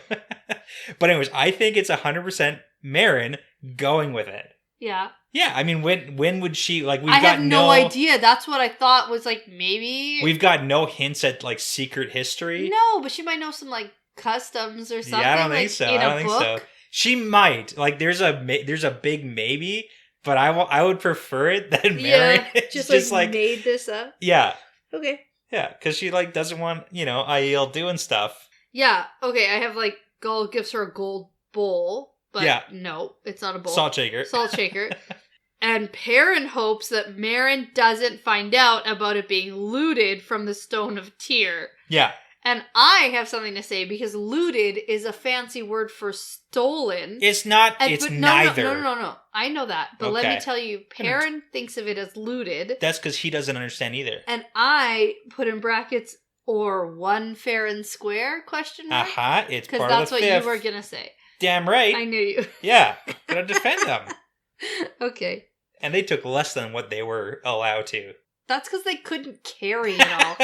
S2: but anyways, I think it's 100% Marin going with it.
S1: Yeah.
S2: Yeah, I mean, when would she, like,
S1: I have no idea. That's what I thought was, like, maybe...
S2: We've got no hints at, like, secret history.
S1: No, but she might know some, like, customs or something.
S2: Yeah, I don't think so. I don't think so. She might. Like, there's a big maybe, but I would prefer it than Marin.
S1: Yeah, just like made this up.
S2: Yeah.
S1: Okay.
S2: Yeah, because she, like, doesn't want, you know, Aiel doing stuff.
S1: Yeah, okay, I have, like, Gaul gives her a gold bowl. But no, it's not a bowl.
S2: Salt shaker.
S1: And Perrin hopes that Marin doesn't find out about it being looted from the Stone of Tyr.
S2: Yeah.
S1: And I have something to say because looted is a fancy word for stolen.
S2: It's not, it's neither.
S1: No. I know that. But let me tell you, Perrin thinks of it as looted.
S2: That's because he doesn't understand either.
S1: And I put in brackets, or one fair and square, question mark?
S2: It's part of the fifth.
S1: Because that's what you were going to say.
S2: Damn right.
S1: I knew you.
S2: Yeah. Gotta defend them.
S1: Okay.
S2: And they took less than what they were allowed to.
S1: That's because they couldn't carry it all.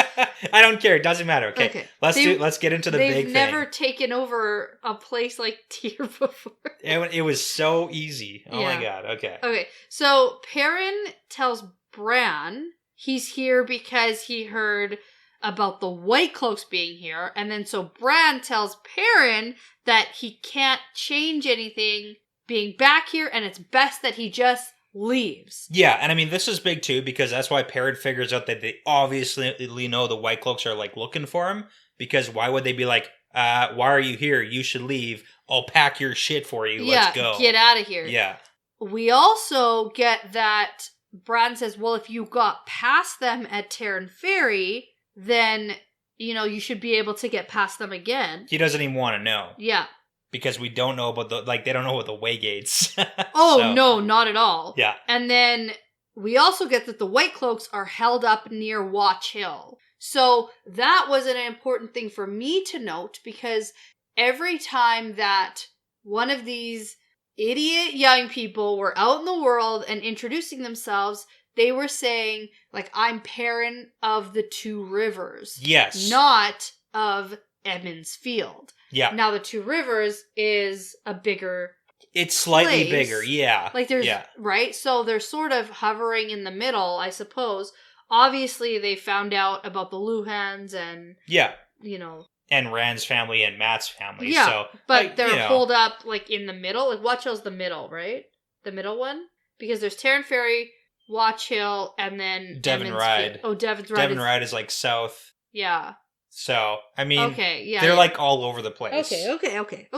S2: I don't care. It doesn't matter. Okay. Let's get into the big thing.
S1: They've never taken over a place like Tyr before.
S2: It was so easy. Oh my god. Okay.
S1: Okay. So Perrin tells Bran he's here because he heard about the White Cloaks being here. And then so Bran tells Perrin that he can't change anything being back here and it's best that he just leaves.
S2: Yeah, and I mean, this is big too because that's why Perrin figures out that they obviously know the White Cloaks are like looking for him because why would they be like, why are you here? You should leave. I'll pack your shit for you. Let's go.
S1: Get out of here.
S2: Yeah.
S1: We also get that Bran says, well, if you got past them at Terran Ferry, then, you know, you should be able to get past them again.
S2: He doesn't even want to know.
S1: Yeah.
S2: Because we don't know about they don't know about the way gates.
S1: No, not at all.
S2: Yeah.
S1: And then we also get that the White Cloaks are held up near Watch Hill. So that was an important thing for me to note because every time that one of these idiot young people were out in the world and introducing themselves, they were saying, like, I'm Perrin of the Two Rivers.
S2: Yes.
S1: Not of Emmons Field.
S2: Yeah.
S1: Now, the Two Rivers is a bigger
S2: It's slightly
S1: place.
S2: bigger, yeah.
S1: Like, there's, right? So they're sort of hovering in the middle, I suppose. Obviously, they found out about the Luhans and, you know.
S2: And Rand's family and Matt's family.
S1: Yeah,
S2: so,
S1: but they're pulled up, like, in the middle. Like, Watch Hill's the middle, right? The middle one? Because there's Terran Ferry, Watch Hill, and then
S2: Devon Ride.
S1: Oh, Devon's Ride.
S2: Devon Ride is, like, south.
S1: Yeah.
S2: So, I mean,
S1: they're
S2: like all over the place.
S1: Okay.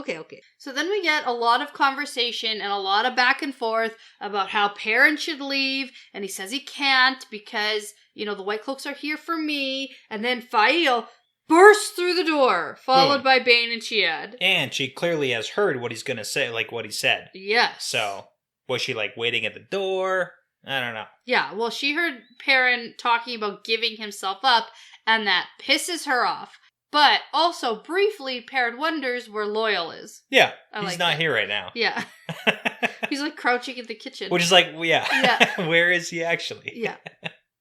S1: So then we get a lot of conversation and a lot of back and forth about how Perrin should leave, and he says he can't because, the White Cloaks are here for me, and then Fael bursts through the door, followed by Bane and Chiad.
S2: And she clearly has heard what he's going to say, like what he said.
S1: Yes.
S2: So, was she like waiting at the door? I don't know.
S1: Yeah, well, she heard Perrin talking about giving himself up, and that pisses her off. But also, briefly, Perrin wonders where Loyal is.
S2: Yeah, he's not here right now.
S1: Yeah. He's like crouching in the kitchen.
S2: Which is like, where is he actually?
S1: Yeah.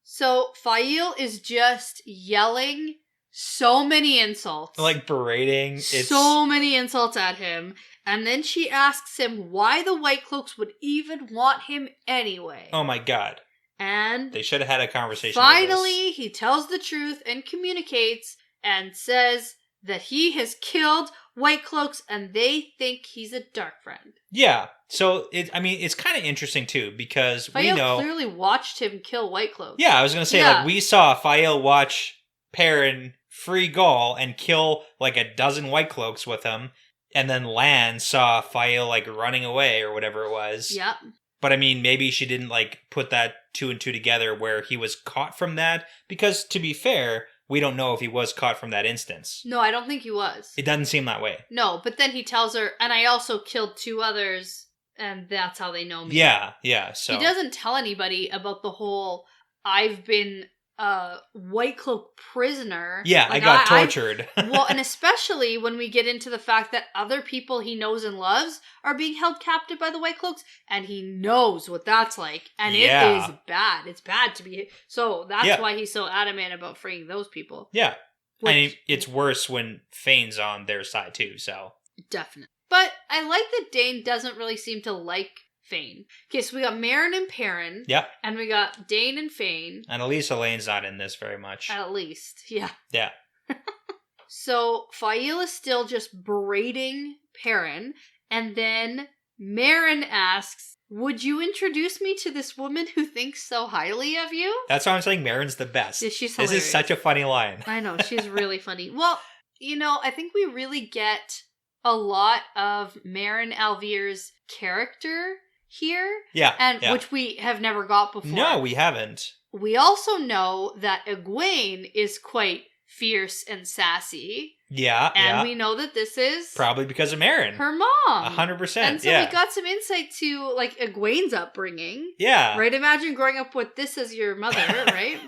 S1: So, Fael is just yelling so many insults.
S2: Like berating.
S1: So many insults at him. And then she asks him why the White Cloaks would even want him anyway.
S2: Oh my god.
S1: And
S2: they should have had a conversation.
S1: Finally, he tells the truth and communicates and says that he has killed White Cloaks and they think he's a dark friend.
S2: Yeah. So, it's kind of interesting too because
S1: Fael clearly watched him kill White Cloaks.
S2: Yeah, I was going to say, like, we saw Fael watch Perrin free Gaul and kill like a dozen White Cloaks with him. And then Lan saw Fael like running away or whatever it was.
S1: Yep.
S2: But I mean, maybe she didn't like put that 2 and 2 together where he was caught from that. Because to be fair, we don't know if he was caught from that instance.
S1: No, I don't think he was.
S2: It doesn't seem that way.
S1: No, but then he tells her, and I also killed 2 others, and that's how they know me.
S2: Yeah. So
S1: he doesn't tell anybody about the whole I've been White Cloak prisoner.
S2: Yeah, like, I got tortured.
S1: Well, and especially when we get into the fact that other people he knows and loves are being held captive by the White Cloaks, and he knows what that's like, and it is bad. It's bad to be. So that's why he's so adamant about freeing those people.
S2: Yeah, it's worse when Fane's on their side too. So
S1: definitely, but I like that Dane doesn't really seem to like Fane. Okay, so we got Meryn and Perrin.
S2: Yep.
S1: And we got Dane and Fane.
S2: And Elisa Lane's not in this very much.
S1: At least, yeah.
S2: Yeah.
S1: So Fael is still just berating Perrin, and then Meryn asks, would you introduce me to this woman who thinks so highly of you?
S2: That's why I'm saying Meryn's the best.
S1: Yeah, she's hilarious.
S2: This is such a funny line.
S1: I know, she's really funny. Well, I think we really get a lot of Meryn Alvear's character here.
S2: Yeah.
S1: And which we have never got before.
S2: No, we haven't.
S1: We also know that Egwene is quite fierce and sassy.
S2: Yeah.
S1: And we know that this is
S2: probably because of Meryn.
S1: Her mom.
S2: 100%.
S1: And so we got some insight to like Egwene's upbringing.
S2: Yeah.
S1: Right? Imagine growing up with this as your mother, right?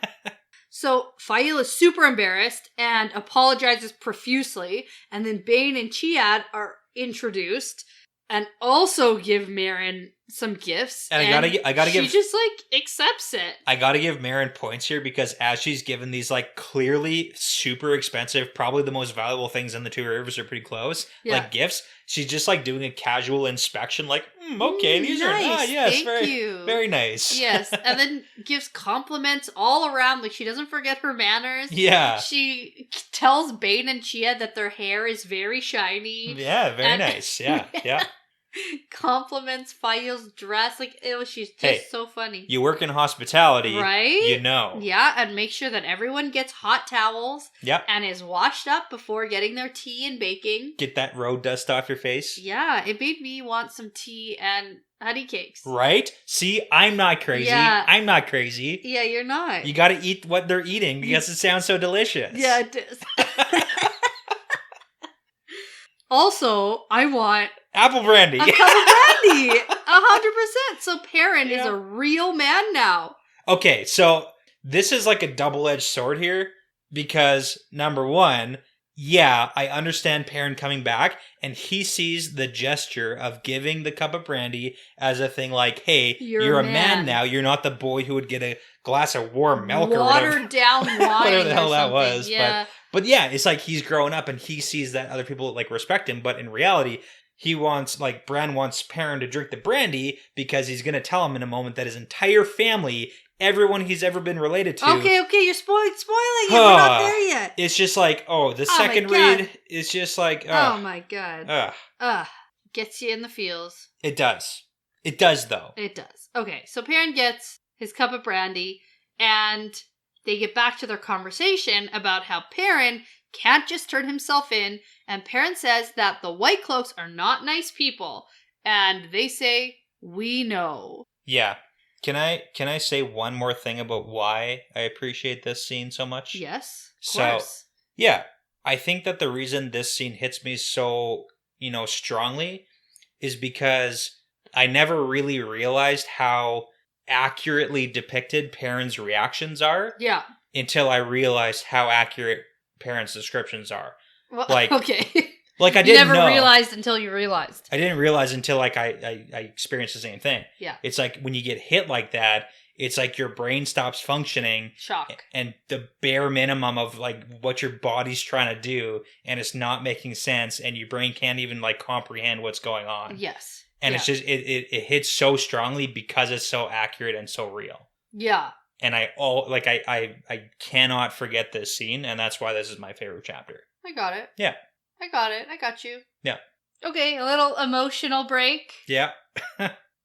S1: So Fael is super embarrassed and apologizes profusely. And then Bane and Chiad are introduced and also give Meryn some gifts.
S2: And I gotta give.
S1: She just like accepts it.
S2: I gotta give Meryn points here because as she's given these like clearly super expensive, probably the most valuable things in the Two Rivers are pretty close, like gifts. She's just like doing a casual inspection, like, okay, these
S1: nice.
S2: Yes,
S1: Thank you.
S2: Very nice.
S1: Yes, and then gives compliments all around. Like she doesn't forget her manners.
S2: Yeah.
S1: She tells Bane and Chia that their hair is very shiny.
S2: Yeah, very nice. Yeah.
S1: Compliments Fael's dress. Like, she's just so funny.
S2: You work in hospitality.
S1: Right?
S2: You know.
S1: Yeah, and make sure that everyone gets hot towels.
S2: Yep.
S1: And is washed up before getting their tea and baking.
S2: Get that road dust off your face.
S1: Yeah, it made me want some tea and honey cakes.
S2: Right? See, I'm not crazy.
S1: Yeah.
S2: I'm not crazy.
S1: Yeah, you're not.
S2: You gotta eat what they're eating because it sounds so delicious.
S1: Yeah, it does. Also, I want
S2: apple brandy.
S1: A cup of brandy. 100%. So Perrin is a real man now.
S2: Okay, so this is like a double-edged sword here because number one, I understand Perrin coming back and he sees the gesture of giving the cup of brandy as a thing like, hey, you're a man now. You're not the boy who would get a glass of warm milk or whatever.
S1: Watered down wine
S2: whatever the hell that
S1: something.
S2: was.
S1: Yeah.
S2: But yeah, it's like he's growing up and he sees that other people like respect him. But in reality, he wants, like, Bran wants Perrin to drink the brandy because he's going to tell him in a moment that his entire family, everyone he's ever been related to.
S1: Okay, you're spoiling it. We're not there yet.
S2: It's just like, the second read is just like,
S1: oh my god. Gets you in the feels.
S2: It does. It does, though.
S1: It does. Okay, so Perrin gets his cup of brandy and they get back to their conversation about how Perrin can't just turn himself in, and Perrin says that the White Cloaks are not nice people, and they say, we know.
S2: Yeah. Can I say one more thing about why I appreciate this scene so much?
S1: Yes, of course.
S2: Yeah, I think that the reason this scene hits me so, strongly is because I never really realized how accurately depicted Perrin's reactions are.
S1: Yeah.
S2: Until I realized how accurate Perrin's descriptions are.
S1: Well,
S2: like,
S1: okay.
S2: Like I
S1: you
S2: didn't
S1: never
S2: know.
S1: realized until you realized.
S2: I didn't realize until like I experienced the same thing.
S1: Yeah.
S2: It's like when you get hit like that, it's like your brain stops functioning.
S1: Shock.
S2: And the bare minimum of like what your body's trying to do, and it's not making sense, and your brain can't even like comprehend what's going on.
S1: Yes.
S2: And it's just it hits so strongly because it's so accurate and so real.
S1: Yeah.
S2: And I cannot forget this scene, and that's why this is my favorite chapter.
S1: I got it.
S2: Yeah.
S1: I got it. I got you.
S2: Yeah.
S1: Okay, a little emotional break.
S2: Yeah.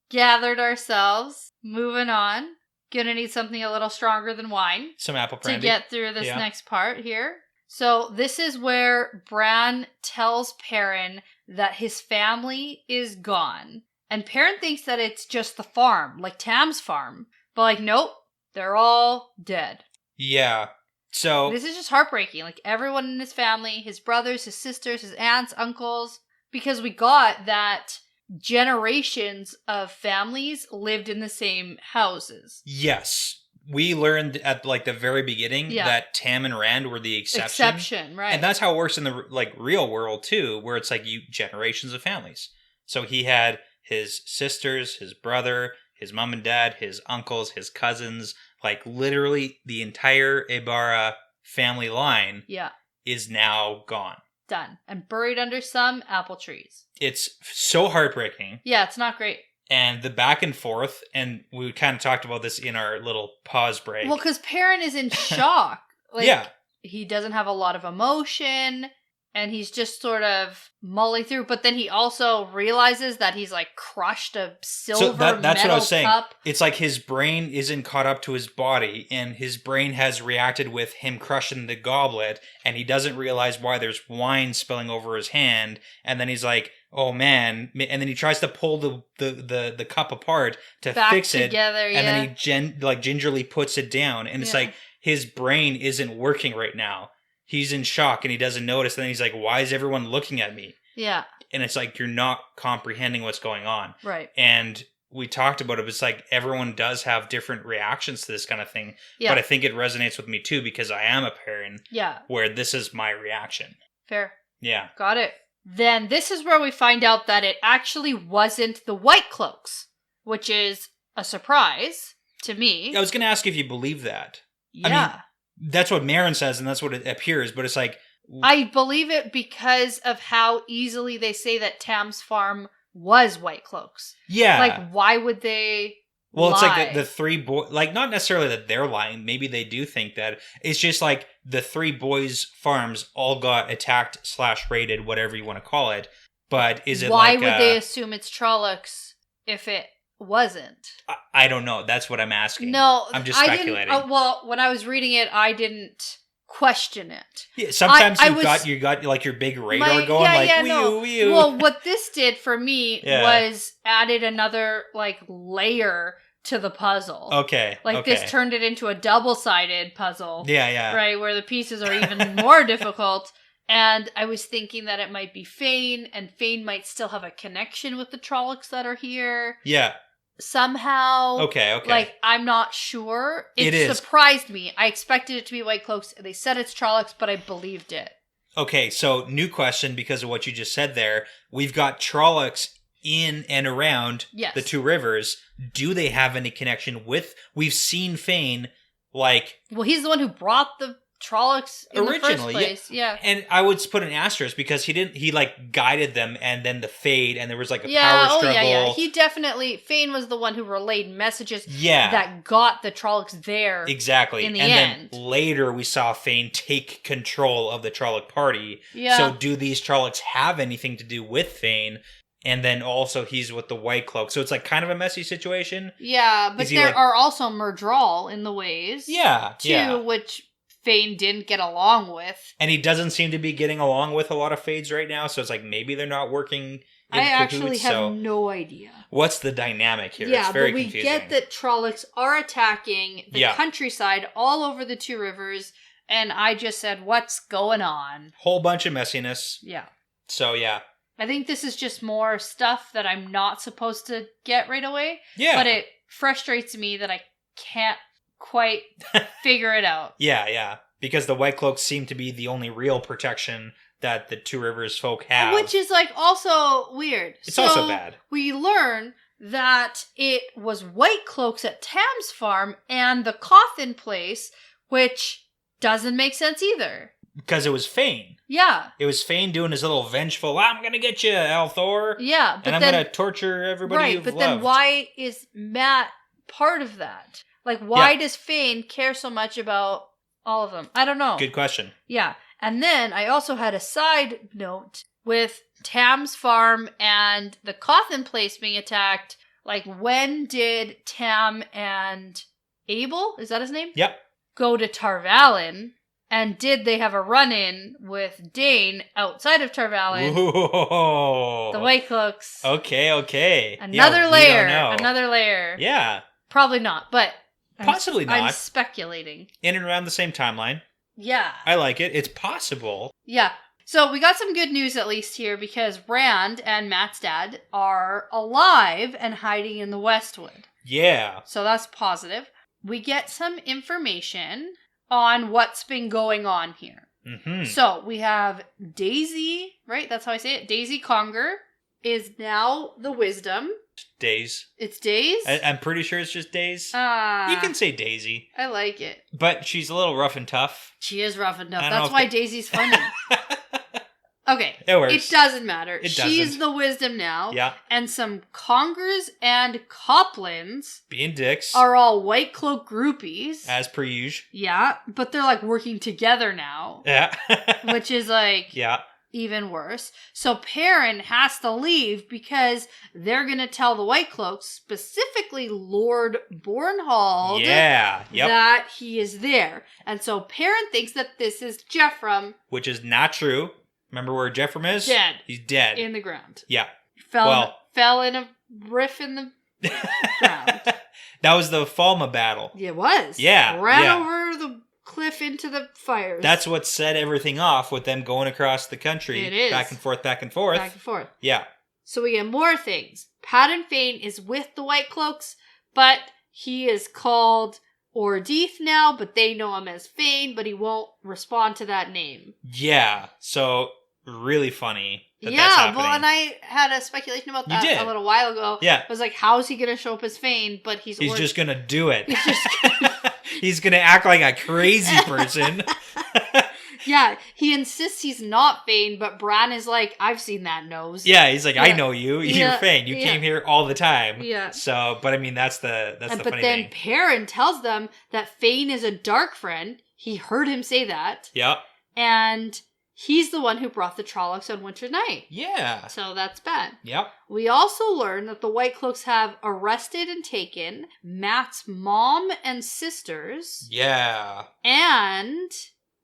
S1: Gathered ourselves. Moving on. Gonna need something a little stronger than wine.
S2: Some apple brandy.
S1: To get through this next part here. So this is where Bran tells Perrin that his family is gone. And Perrin thinks that it's just the farm, like Tam's farm. But like, nope, they're all dead.
S2: Yeah. So
S1: this is just heartbreaking. Like everyone in his family, his brothers, his sisters, his aunts, uncles, because we got that generations of families lived in the same houses.
S2: Yes. We learned at like the very beginning that Tam and Rand were the exception.
S1: Right.
S2: And that's how it works in the like real world too, where it's like generations of families. So he had his sisters, his brother, his mom and dad, his uncles, his cousins, like literally the entire Ibarra family line is now gone.
S1: Done. And buried under some apple trees.
S2: It's so heartbreaking.
S1: Yeah, it's not great.
S2: And the back and forth, and we kind of talked about this in our little pause break.
S1: Well, because Perrin is in shock. Like, he doesn't have a lot of emotion. And he's just sort of mulling through, but then he also realizes that he's like crushed a silver
S2: that's
S1: metal
S2: what I was saying.
S1: Cup.
S2: It's like his brain isn't caught up to his body, and his brain has reacted with him crushing the goblet, and he doesn't realize why there's wine spilling over his hand, and then he's like, "Oh man!" And then he tries to pull the cup apart to fix
S1: together,
S2: it, and then he gingerly puts it down, and it's like his brain isn't working right now. He's in shock and he doesn't notice. And then he's like, why is everyone looking at me?
S1: Yeah.
S2: And it's like, you're not comprehending what's going on.
S1: Right.
S2: And we talked about it. It's like everyone does have different reactions to this kind of thing. Yeah. But I think it resonates with me too because I am a parent.
S1: Yeah.
S2: Where this is my reaction.
S1: Fair.
S2: Yeah.
S1: Got it. Then this is where we find out that it actually wasn't the White Cloaks, which is a surprise to me.
S2: I was going to ask if you believe that.
S1: Yeah.
S2: I mean, that's what Marin says, and that's what it appears, but it's like...
S1: I believe it because of how easily they say that Tam's farm was White Cloaks.
S2: Yeah.
S1: Like, why would they
S2: Well,
S1: lie?
S2: It's like the three boys... Like, not necessarily that they're lying. Maybe they do think that. It's just like the three boys' farms all got attacked / raided, whatever you want to call it. But is it
S1: why would they assume it's Trollocs if it wasn't?
S2: I don't know. That's what I'm asking.
S1: No,
S2: I'm just speculating.
S1: Well, when I was reading it, I didn't question it.
S2: Yeah, sometimes you got like your big radar going wee.
S1: Well, what this did for me was added another like layer to the puzzle.
S2: Okay.
S1: This turned it into a double-sided puzzle.
S2: Yeah.
S1: Right, where the pieces are even more difficult. And I was thinking that it might be Fane, and Fane might still have a connection with the Trollocs that are here.
S2: Yeah.
S1: Somehow.
S2: Okay.
S1: Like, I'm not sure.
S2: It
S1: surprised me. I expected it to be White Cloaks. They said it's Trollocs, but I believed it.
S2: Okay, so new question because of what you just said there. We've got Trollocs in and around the two rivers. Do they have any connection with... We've seen Fane, like...
S1: Well, he's the one who brought the Trollocs in the first place. Yeah.
S2: And I would put an asterisk because he like guided them and then the fade and there was like a power struggle.
S1: Yeah. He definitely, Fane was the one who relayed messages that got the Trollocs there.
S2: Exactly.
S1: In the end.
S2: Then later we saw Fane take control of the Trolloc party.
S1: Yeah.
S2: So do these Trollocs have anything to do with Fane? and then also he's with the White Cloak. So it's like kind of a messy situation.
S1: Yeah, but there are also Myrddraal in the ways.
S2: Yeah,
S1: too, which Fane didn't get along with.
S2: And he doesn't seem to be getting along with a lot of Fades right now, so it's like maybe they're not working in
S1: I
S2: cahoots,
S1: actually have no idea.
S2: What's the dynamic here?
S1: Yeah,
S2: it's very
S1: but we
S2: confusing.
S1: get that Trollocs are attacking the countryside all over the Two Rivers, and I just said, what's going on?
S2: Whole bunch of messiness.
S1: Yeah.
S2: So, yeah.
S1: I think this is just more stuff that I'm not supposed to get right away.
S2: Yeah.
S1: But it frustrates me that I can't quite figure it out.
S2: Yeah. Because the White Cloaks seem to be the only real protection that the Two Rivers folk have.
S1: Which is like also weird.
S2: It's also bad.
S1: We learn that it was White Cloaks at Tam's farm and the Cawthon place, which doesn't make sense either.
S2: Because it was Fane.
S1: Yeah.
S2: It was Fane doing his little vengeful, I'm going to get you, Althor.
S1: Yeah.
S2: But and I'm going to torture everybody you've loved.
S1: Right, but then why is Matt part of that? Like, why does Fane care so much about all of them? I don't know.
S2: Good question.
S1: Yeah. And then I also had a side note with Tam's farm and the Cawthon place being attacked. Like, when did Tam and Abel, is that his name?
S2: Yep.
S1: Go to Tarvalin? And did they have a run-in with Dane outside of Tarvalin?
S2: Ooh.
S1: The White Cloaks.
S2: Okay.
S1: Another layer.
S2: Yeah.
S1: Probably not, but...
S2: Possibly not.
S1: I'm speculating.
S2: In and around the same timeline.
S1: Yeah.
S2: I like it. It's possible.
S1: Yeah. So we got some good news at least here because Rand and Matt's dad are alive and hiding in the Westwood.
S2: Yeah.
S1: So that's positive. We get some information on what's been going on here.
S2: Mm-hmm.
S1: So we have Daisy, right? That's how I say it. Daisy Conger is now the Wisdom.
S2: Days.
S1: It's Days?
S2: I'm pretty sure it's just Days. You can say Daisy.
S1: I like it.
S2: But she's a little rough and tough.
S1: She is rough and tough. That's why Daisy's funny. Okay.
S2: It works.
S1: It doesn't matter. She's
S2: doesn't.
S1: the Wisdom now.
S2: Yeah.
S1: And some Congers and Coplins
S2: being dicks
S1: are all White Cloak groupies.
S2: As per usual.
S1: Yeah. But they're like working together now.
S2: Yeah.
S1: Which is like...
S2: Yeah.
S1: Even worse. So Perrin has to leave because they're going to tell the White Cloaks, specifically Lord Bornhald, that he is there. And so Perrin thinks that this is Jeffrem.
S2: Which is not true. Remember where Jeffrem is?
S1: Dead.
S2: He's dead.
S1: In the ground.
S2: Yeah.
S1: Fell in a riff in the ground.
S2: That was the Falma battle.
S1: It was.
S2: Yeah.
S1: Ran over the cliff into the fires.
S2: That's what set everything off with them going across the country.
S1: It is.
S2: Back and forth. Back and forth. Yeah.
S1: So we get more things. Padan Fane is with the White Cloaks, but he is called Ordeath now, but they know him as Fane, but he won't respond to that name.
S2: Yeah. So really funny that's happening.
S1: Well, and I had a speculation about that a little while ago.
S2: Yeah.
S1: I was like, how is he going to show up as Fane, but he's
S2: just going to do it. He's going to act like a crazy person.
S1: Yeah, he insists he's not Fane, but Bran is like, I've seen that nose.
S2: Yeah, he's like, I know you. You're Fane. You came here all the time.
S1: Yeah.
S2: So, but I mean, that's the funny thing.
S1: But then Perrin tells them that Fane is a dark friend. He heard him say that.
S2: Yep.
S1: And he's the one who brought the Trollocs on Winter Night.
S2: Yeah.
S1: So that's bad.
S2: Yep.
S1: We also learn that the White Cloaks have arrested and taken Matt's mom and sisters.
S2: Yeah.
S1: And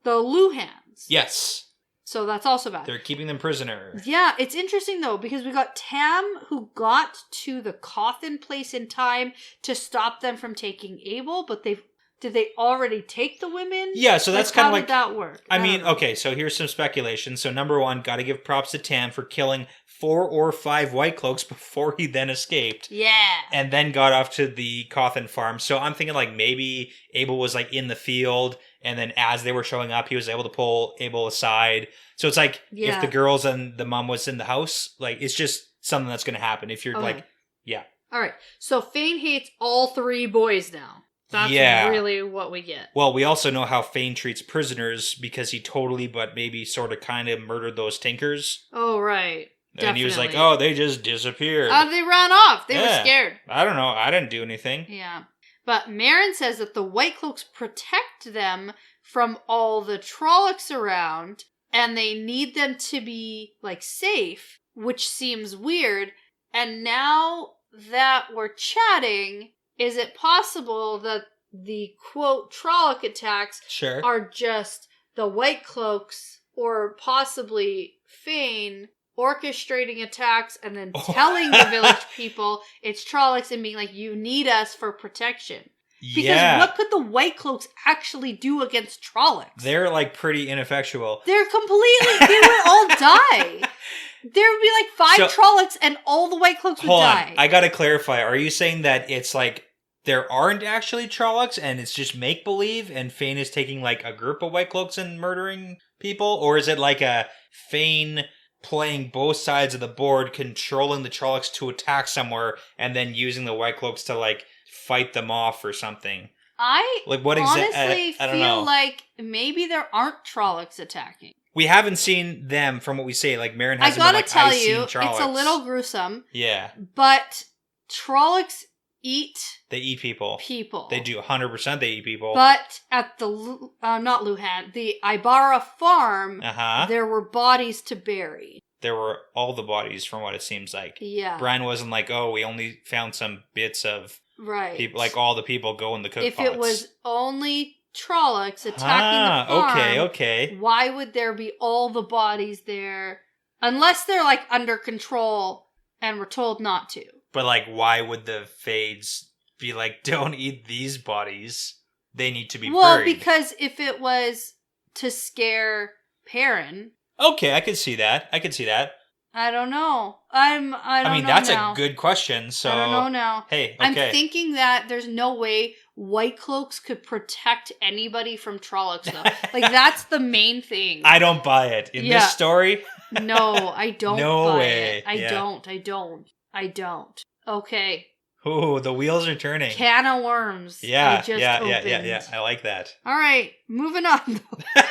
S1: the Luhans.
S2: Yes.
S1: So that's also bad.
S2: They're keeping them prisoner.
S1: Yeah, it's interesting though, because we got Tam who got to the Cawthon place in time to stop them from taking Abel, but did they already take the women?
S2: Yeah, so that's kind of like...
S1: How did that work?
S2: I mean, okay, so here's some speculation. So number one, got to give props to Tam for killing 4 or 5 White Cloaks before he then escaped.
S1: Yeah.
S2: And then got off to the Cawthon farm. So I'm thinking like maybe Abel was like in the field, and then as they were showing up, he was able to pull Abel aside. So it's like if the girls and the mom was in the house, like it's just something that's going to happen. If you're like, yeah.
S1: All right. So Fane hates all 3 boys now. That's really what we get.
S2: Well, we also know how Fane treats prisoners because he totally, but maybe sort of kind of murdered those Tinkers.
S1: Oh, right.
S2: And Definitely. He was like, oh, they just disappeared.
S1: They ran off. They were scared.
S2: I don't know. I didn't do anything.
S1: Yeah. But Meryn says that the White Cloaks protect them from all the Trollocs around, and they need them to be, like, safe which seems weird. And now that we're chatting, is it possible that the, quote, Trolloc attacks are just the White Cloaks or possibly Fane orchestrating attacks and then telling the village people it's Trollocs and being like, you need us for protection. Because what could the White Cloaks actually do against Trollocs?
S2: They're like pretty ineffectual.
S1: They would all die. There would be like 5 Trollocs and all the White Cloaks would die.
S2: I gotta clarify. Are you saying that it's like there aren't actually Trollocs and it's just make-believe and Fane is taking like a group of White Cloaks and murdering people? Or is it like a Fane playing both sides of the board, controlling the Trollocs to attack somewhere and then using the White Cloaks to like fight them off or something?
S1: I honestly feel like maybe there aren't Trollocs attacking.
S2: We haven't seen them from what we say. Like, Meryn hasn't been like, I've seen Trollocs.
S1: It's a little gruesome.
S2: Yeah.
S1: But Trollocs eat...
S2: They eat people.
S1: People.
S2: They do. 100% they eat people.
S1: But at the, not Luhan, the Ibarra farm, there were bodies to bury.
S2: There were all the bodies from what it seems like.
S1: Yeah.
S2: Bran wasn't like, oh, we only found some bits of...
S1: Right.
S2: People, like all the people go in the cookpots.
S1: If it was only Trollocs attacking the farm,
S2: okay.
S1: Why would there be all the bodies there? Unless they're like under control and we're told not to.
S2: But like, why would the Fades be like, don't eat these bodies? They need to be buried.
S1: Well, because if it was to scare Perrin.
S2: Okay, I could see that.
S1: I don't know. I mean,
S2: that's a good question. So
S1: I don't know now.
S2: Hey, okay.
S1: I'm thinking that there's no way White Cloaks could protect anybody from Trollocs, though. Like, that's the main thing.
S2: I don't buy it. In this story?
S1: No, I don't
S2: no
S1: buy
S2: way.
S1: it. I don't. Okay.
S2: Ooh, the wheels are turning.
S1: Can of worms.
S2: Yeah. I like that.
S1: All right, moving on, though.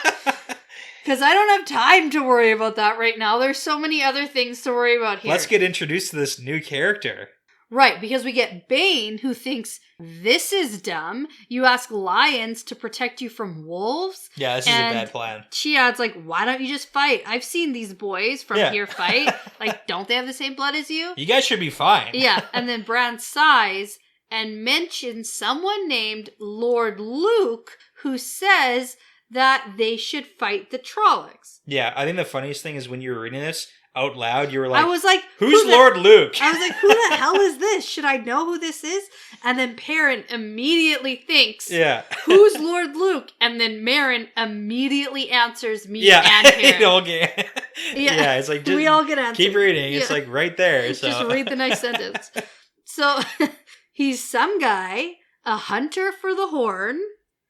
S1: Because I don't have time to worry about that right now. There's so many other things to worry about here.
S2: Let's get introduced to this new character.
S1: Right, because we get Bane, who thinks this is dumb. You ask lions to protect you from wolves.
S2: Yeah, this is a bad plan.
S1: Chiad's like, why don't you just fight? I've seen these boys from here fight. Like, don't they have the same blood as you?
S2: You guys should be fine.
S1: Yeah, and then Bran sighs and mentions someone named Lord Luke, who says that they should fight the Trollocs.
S2: Yeah, I think the funniest thing is when you were reading this out loud, you were like,
S1: I was like,
S2: who's Lord Luke?
S1: I was like, who the hell is this? Should I know who this is? And then Perrin immediately thinks, who's Lord Luke? And then Meryn immediately answers me and Perrin.
S2: It's like, just
S1: we all get answers.
S2: Keep reading. It's like right there. So.
S1: Just read the next sentence. So he's some guy, a hunter for the Horn,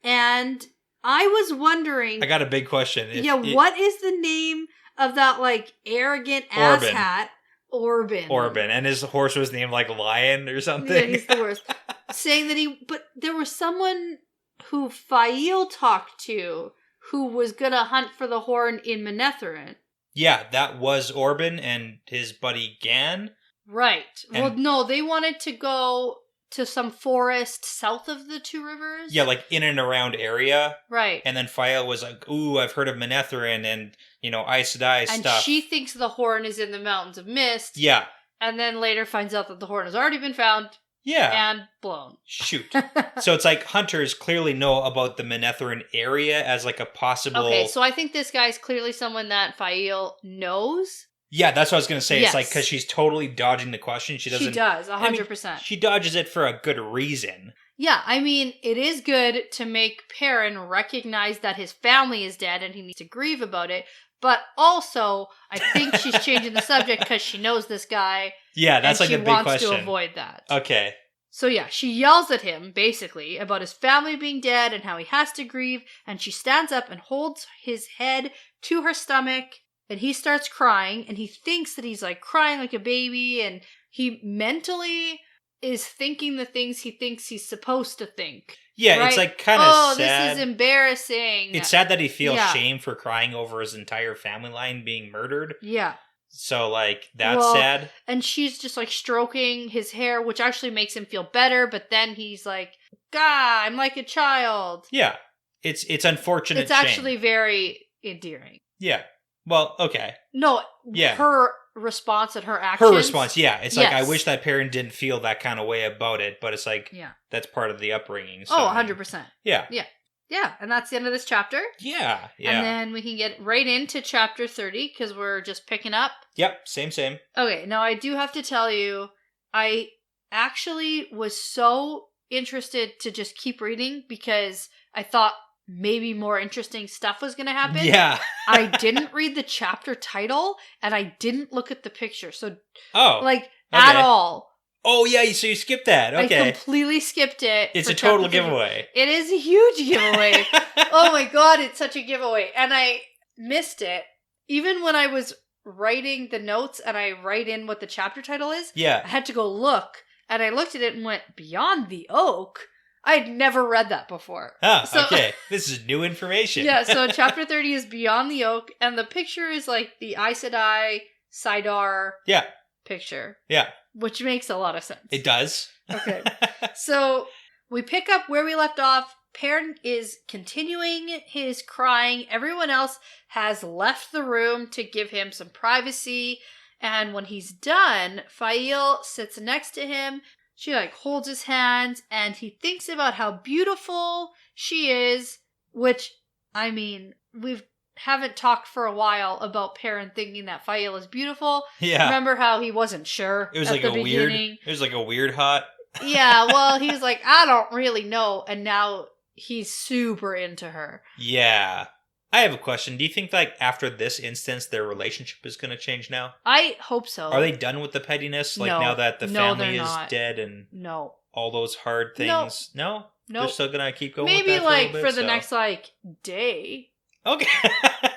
S1: and I was wondering...
S2: I got a big question.
S1: What is the name of that, like, arrogant asshat? Orbin.
S2: And his horse was named, like, Lion or something?
S1: Yeah, he's the worst. Saying that but there was someone who Fael talked to who was gonna hunt for the Horn in Manetheren.
S2: Yeah, that was Orbin and his buddy Gan.
S1: Right. Well, no, they wanted to go to some forest south of the Two Rivers.
S2: Yeah, like in and around area.
S1: Right.
S2: And then Fael was like, ooh, I've heard of Manetheren and, Aes Sedai stuff.
S1: And she thinks the Horn is in the Mountains of Mist.
S2: Yeah.
S1: And then later finds out that the Horn has already been found.
S2: Yeah.
S1: And blown.
S2: Shoot. So it's like hunters clearly know about the Manetheren area as like a possible...
S1: Okay, so I think this guy's clearly someone that Fael knows.
S2: Yeah, that's what I was going to say. Yes. It's like, because she's totally dodging the question. She
S1: does, 100%.
S2: She dodges it for a good reason.
S1: Yeah, I mean, it is good to make Perrin recognize that his family is dead and he needs to grieve about it. But also, I think she's changing the subject because she knows this guy.
S2: Yeah, that's like a big question.
S1: And she wants to avoid that.
S2: Okay.
S1: So yeah, she yells at him, basically, about his family being dead and how he has to grieve. And she stands up and holds his head to her stomach. And he starts crying, and he thinks that he's, like, crying like a baby, and he mentally is thinking the things he thinks he's supposed to think.
S2: Yeah, right? It's, like, kind of sad.
S1: Oh, this is embarrassing.
S2: It's sad that he feels shame for crying over his entire family line being murdered.
S1: Yeah.
S2: So, like, that's sad.
S1: And she's just, like, stroking his hair, which actually makes him feel better, but then he's like, God, I'm like a child.
S2: Yeah. It's unfortunate
S1: It's actually very endearing.
S2: Yeah. Well, okay.
S1: No, her response and her actions.
S2: Her response, yeah. It's like, I wish that parent didn't feel that kind of way about it, but it's like, that's part of the upbringing. So,
S1: 100%.
S2: Yeah.
S1: Yeah. Yeah, and that's the end of this chapter.
S2: Yeah.
S1: And then we can get right into chapter 30, because we're just picking up.
S2: Yep, same.
S1: Okay, now I do have to tell you, I actually was so interested to just keep reading, because I thought maybe more interesting stuff was going to happen.
S2: Yeah.
S1: I didn't read the chapter title, and I didn't look at the picture. So, at all.
S2: Oh, yeah, so you skipped that. Okay.
S1: I completely skipped it.
S2: It's a total giveaway.
S1: It is a huge giveaway. Oh my god, it's such a giveaway. And I missed it. Even when I was writing the notes and I write in what the chapter title is, I had to go look. And I looked at it and went, Beyond the Oak? I'd never read that before.
S2: Okay. This is new information.
S1: Yeah, so chapter 30 is Beyond the Oak, and the picture is like the Aes Sedai Sidar picture.
S2: Yeah.
S1: Which makes a lot of sense.
S2: It does.
S1: Okay. So we pick up where we left off. Perrin is continuing his crying. Everyone else has left the room to give him some privacy. And when he's done, Fail sits next to him. She holds his hands, and he thinks about how beautiful she is, which, I mean, haven't talked for a while about Perrin thinking that Fael is beautiful. Yeah. Remember how he wasn't sure
S2: it was
S1: at
S2: like
S1: the
S2: a
S1: beginning?
S2: It was like a weird hot.
S1: Yeah, well, he was like, I don't really know. And now he's super into her.
S2: Yeah. I have a question. Do you think, after this instance, their relationship is going to change now?
S1: I hope so.
S2: Are they done with the pettiness? Now that the family is dead and all those hard things? No? They're still going to keep going
S1: Maybe,
S2: with that
S1: for the next, day.
S2: Okay.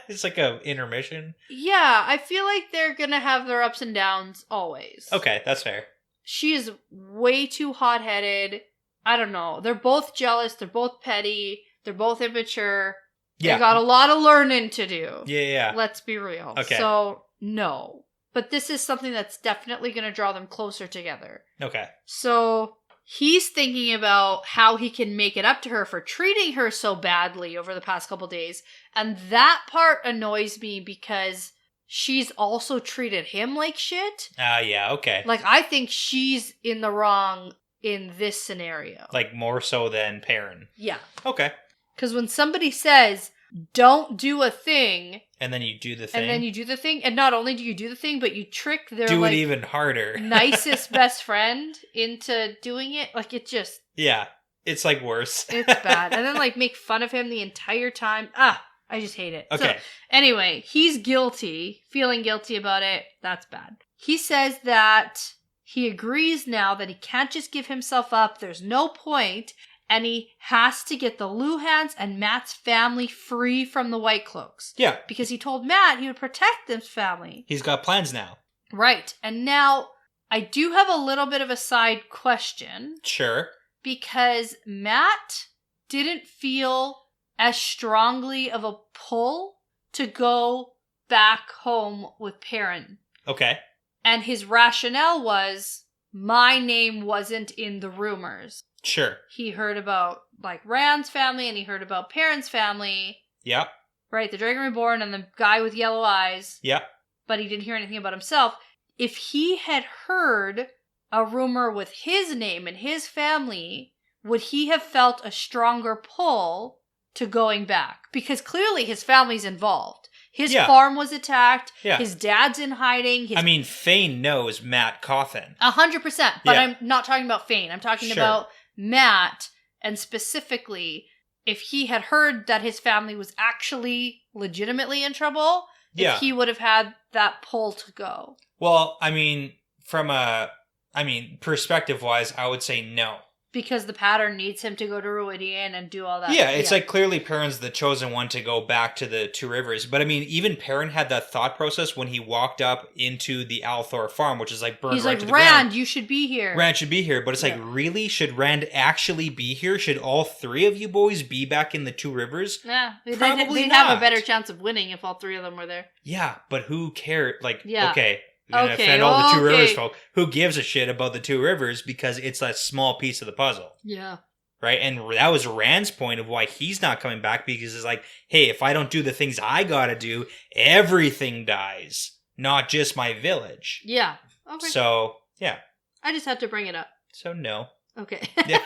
S2: It's like a intermission.
S1: Yeah, I feel like they're going to have their ups and downs always.
S2: Okay, that's fair.
S1: She is way too hot-headed. I don't know. They're both jealous. They're both petty. They're both immature. Yeah. They got a lot of learning to do.
S2: Yeah.
S1: Let's be real.
S2: Okay.
S1: So, no. But this is something that's definitely going to draw them closer together.
S2: Okay.
S1: So, he's thinking about how he can make it up to her for treating her so badly over the past couple days. And that part annoys me because she's also treated him like shit.
S2: Yeah, okay.
S1: I think she's in the wrong in this scenario.
S2: More so than Perrin.
S1: Yeah.
S2: Okay.
S1: Because when somebody says, don't do a thing.
S2: And then you do the thing.
S1: And not only do you do the thing, but you trick their
S2: do it even harder.
S1: nicest best friend into doing it. It just...
S2: Yeah. It's worse.
S1: It's bad. And then make fun of him the entire time. I just hate it.
S2: Okay.
S1: So, anyway, he's guilty. Feeling guilty about it. That's bad. He says that he agrees now that he can't just give himself up. There's no point. And he has to get the Luhans and Matt's family free from the White Cloaks.
S2: Yeah.
S1: Because he told Matt he would protect this family.
S2: He's got plans now.
S1: Right. And now, I do have a little bit of a side question.
S2: Sure.
S1: Because Matt didn't feel as strongly of a pull to go back home with Perrin.
S2: Okay.
S1: And his rationale was, my name wasn't in the rumors.
S2: Sure.
S1: He heard about, Rand's family, and he heard about Perrin's family.
S2: Yep.
S1: Right, the Dragon Reborn and the guy with yellow eyes.
S2: Yep.
S1: But he didn't hear anything about himself. If he had heard a rumor with his name and his family, would he have felt a stronger pull to going back? Because clearly his family's involved. His farm was attacked. Yeah. His dad's in hiding.
S2: Fane knows Matt Cawthon.
S1: 100%. But I'm not talking about Fane. I'm talking about Matt, and specifically, if he had heard that his family was actually legitimately in trouble, if he would have had that pull to go.
S2: Well, perspective-wise, I would say no.
S1: Because the pattern needs him to go to Ruidian and do all that.
S2: Yeah, it's clearly Perrin's the chosen one to go back to the Two Rivers. But even Perrin had that thought process when he walked up into the Althor farm, which is burned
S1: He's
S2: right to the
S1: Rand,
S2: ground.
S1: you should be here.
S2: Rand should be here. But it's really? Should Rand actually be here? Should all three of you boys be back in the Two Rivers?
S1: Yeah.
S2: Probably
S1: they'd
S2: not.
S1: have a better chance of winning if all three of them were there.
S2: Yeah, but who cared?
S1: Yeah.
S2: Okay. You're going to offend all the Two Rivers folk. Who gives a shit about the Two Rivers because it's a small piece of the puzzle?
S1: Yeah.
S2: Right? And that was Rand's point of why he's not coming back, because it's hey, if I don't do the things I gotta do, everything dies. not just my village.
S1: Yeah. Okay.
S2: So, yeah.
S1: I just had to bring it up.
S2: So, no.
S1: Okay. I mean,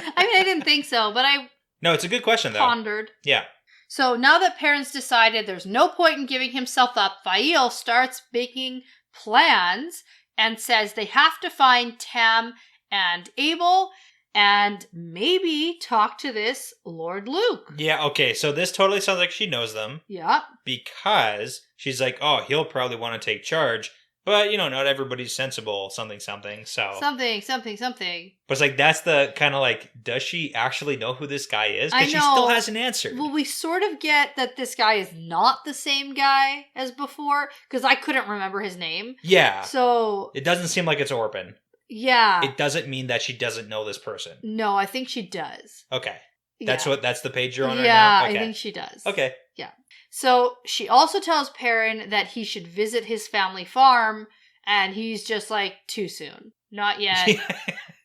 S1: I didn't think so, but I
S2: No, it's a good question, though.
S1: pondered.
S2: Yeah.
S1: So now that parents decided there's no point in giving himself up, Fael starts making plans and says they have to find Tam and Abel and maybe talk to this Lord Luke.
S2: Yeah, okay, so this totally sounds like she knows them.
S1: Yeah.
S2: Because she's like, oh, he'll probably want to take charge. But, not everybody's sensible, something, so.
S1: Something.
S2: But it's like, that's the kind of like, does she actually know who this guy is?
S1: I
S2: Because
S1: know.
S2: she still hasn't answered.
S1: Well, we sort of get that this guy is not the same guy as before, because I couldn't remember his name.
S2: Yeah.
S1: So...
S2: It doesn't seem like it's Orphan.
S1: Yeah.
S2: It doesn't mean that she doesn't know this person.
S1: No, I think she does.
S2: Okay. That's the page you're on right
S1: now?
S2: now?
S1: Yeah, I think she does.
S2: Okay.
S1: Yeah. So she also tells Perrin that he should visit his family farm, and he's just like, too soon. Not yet.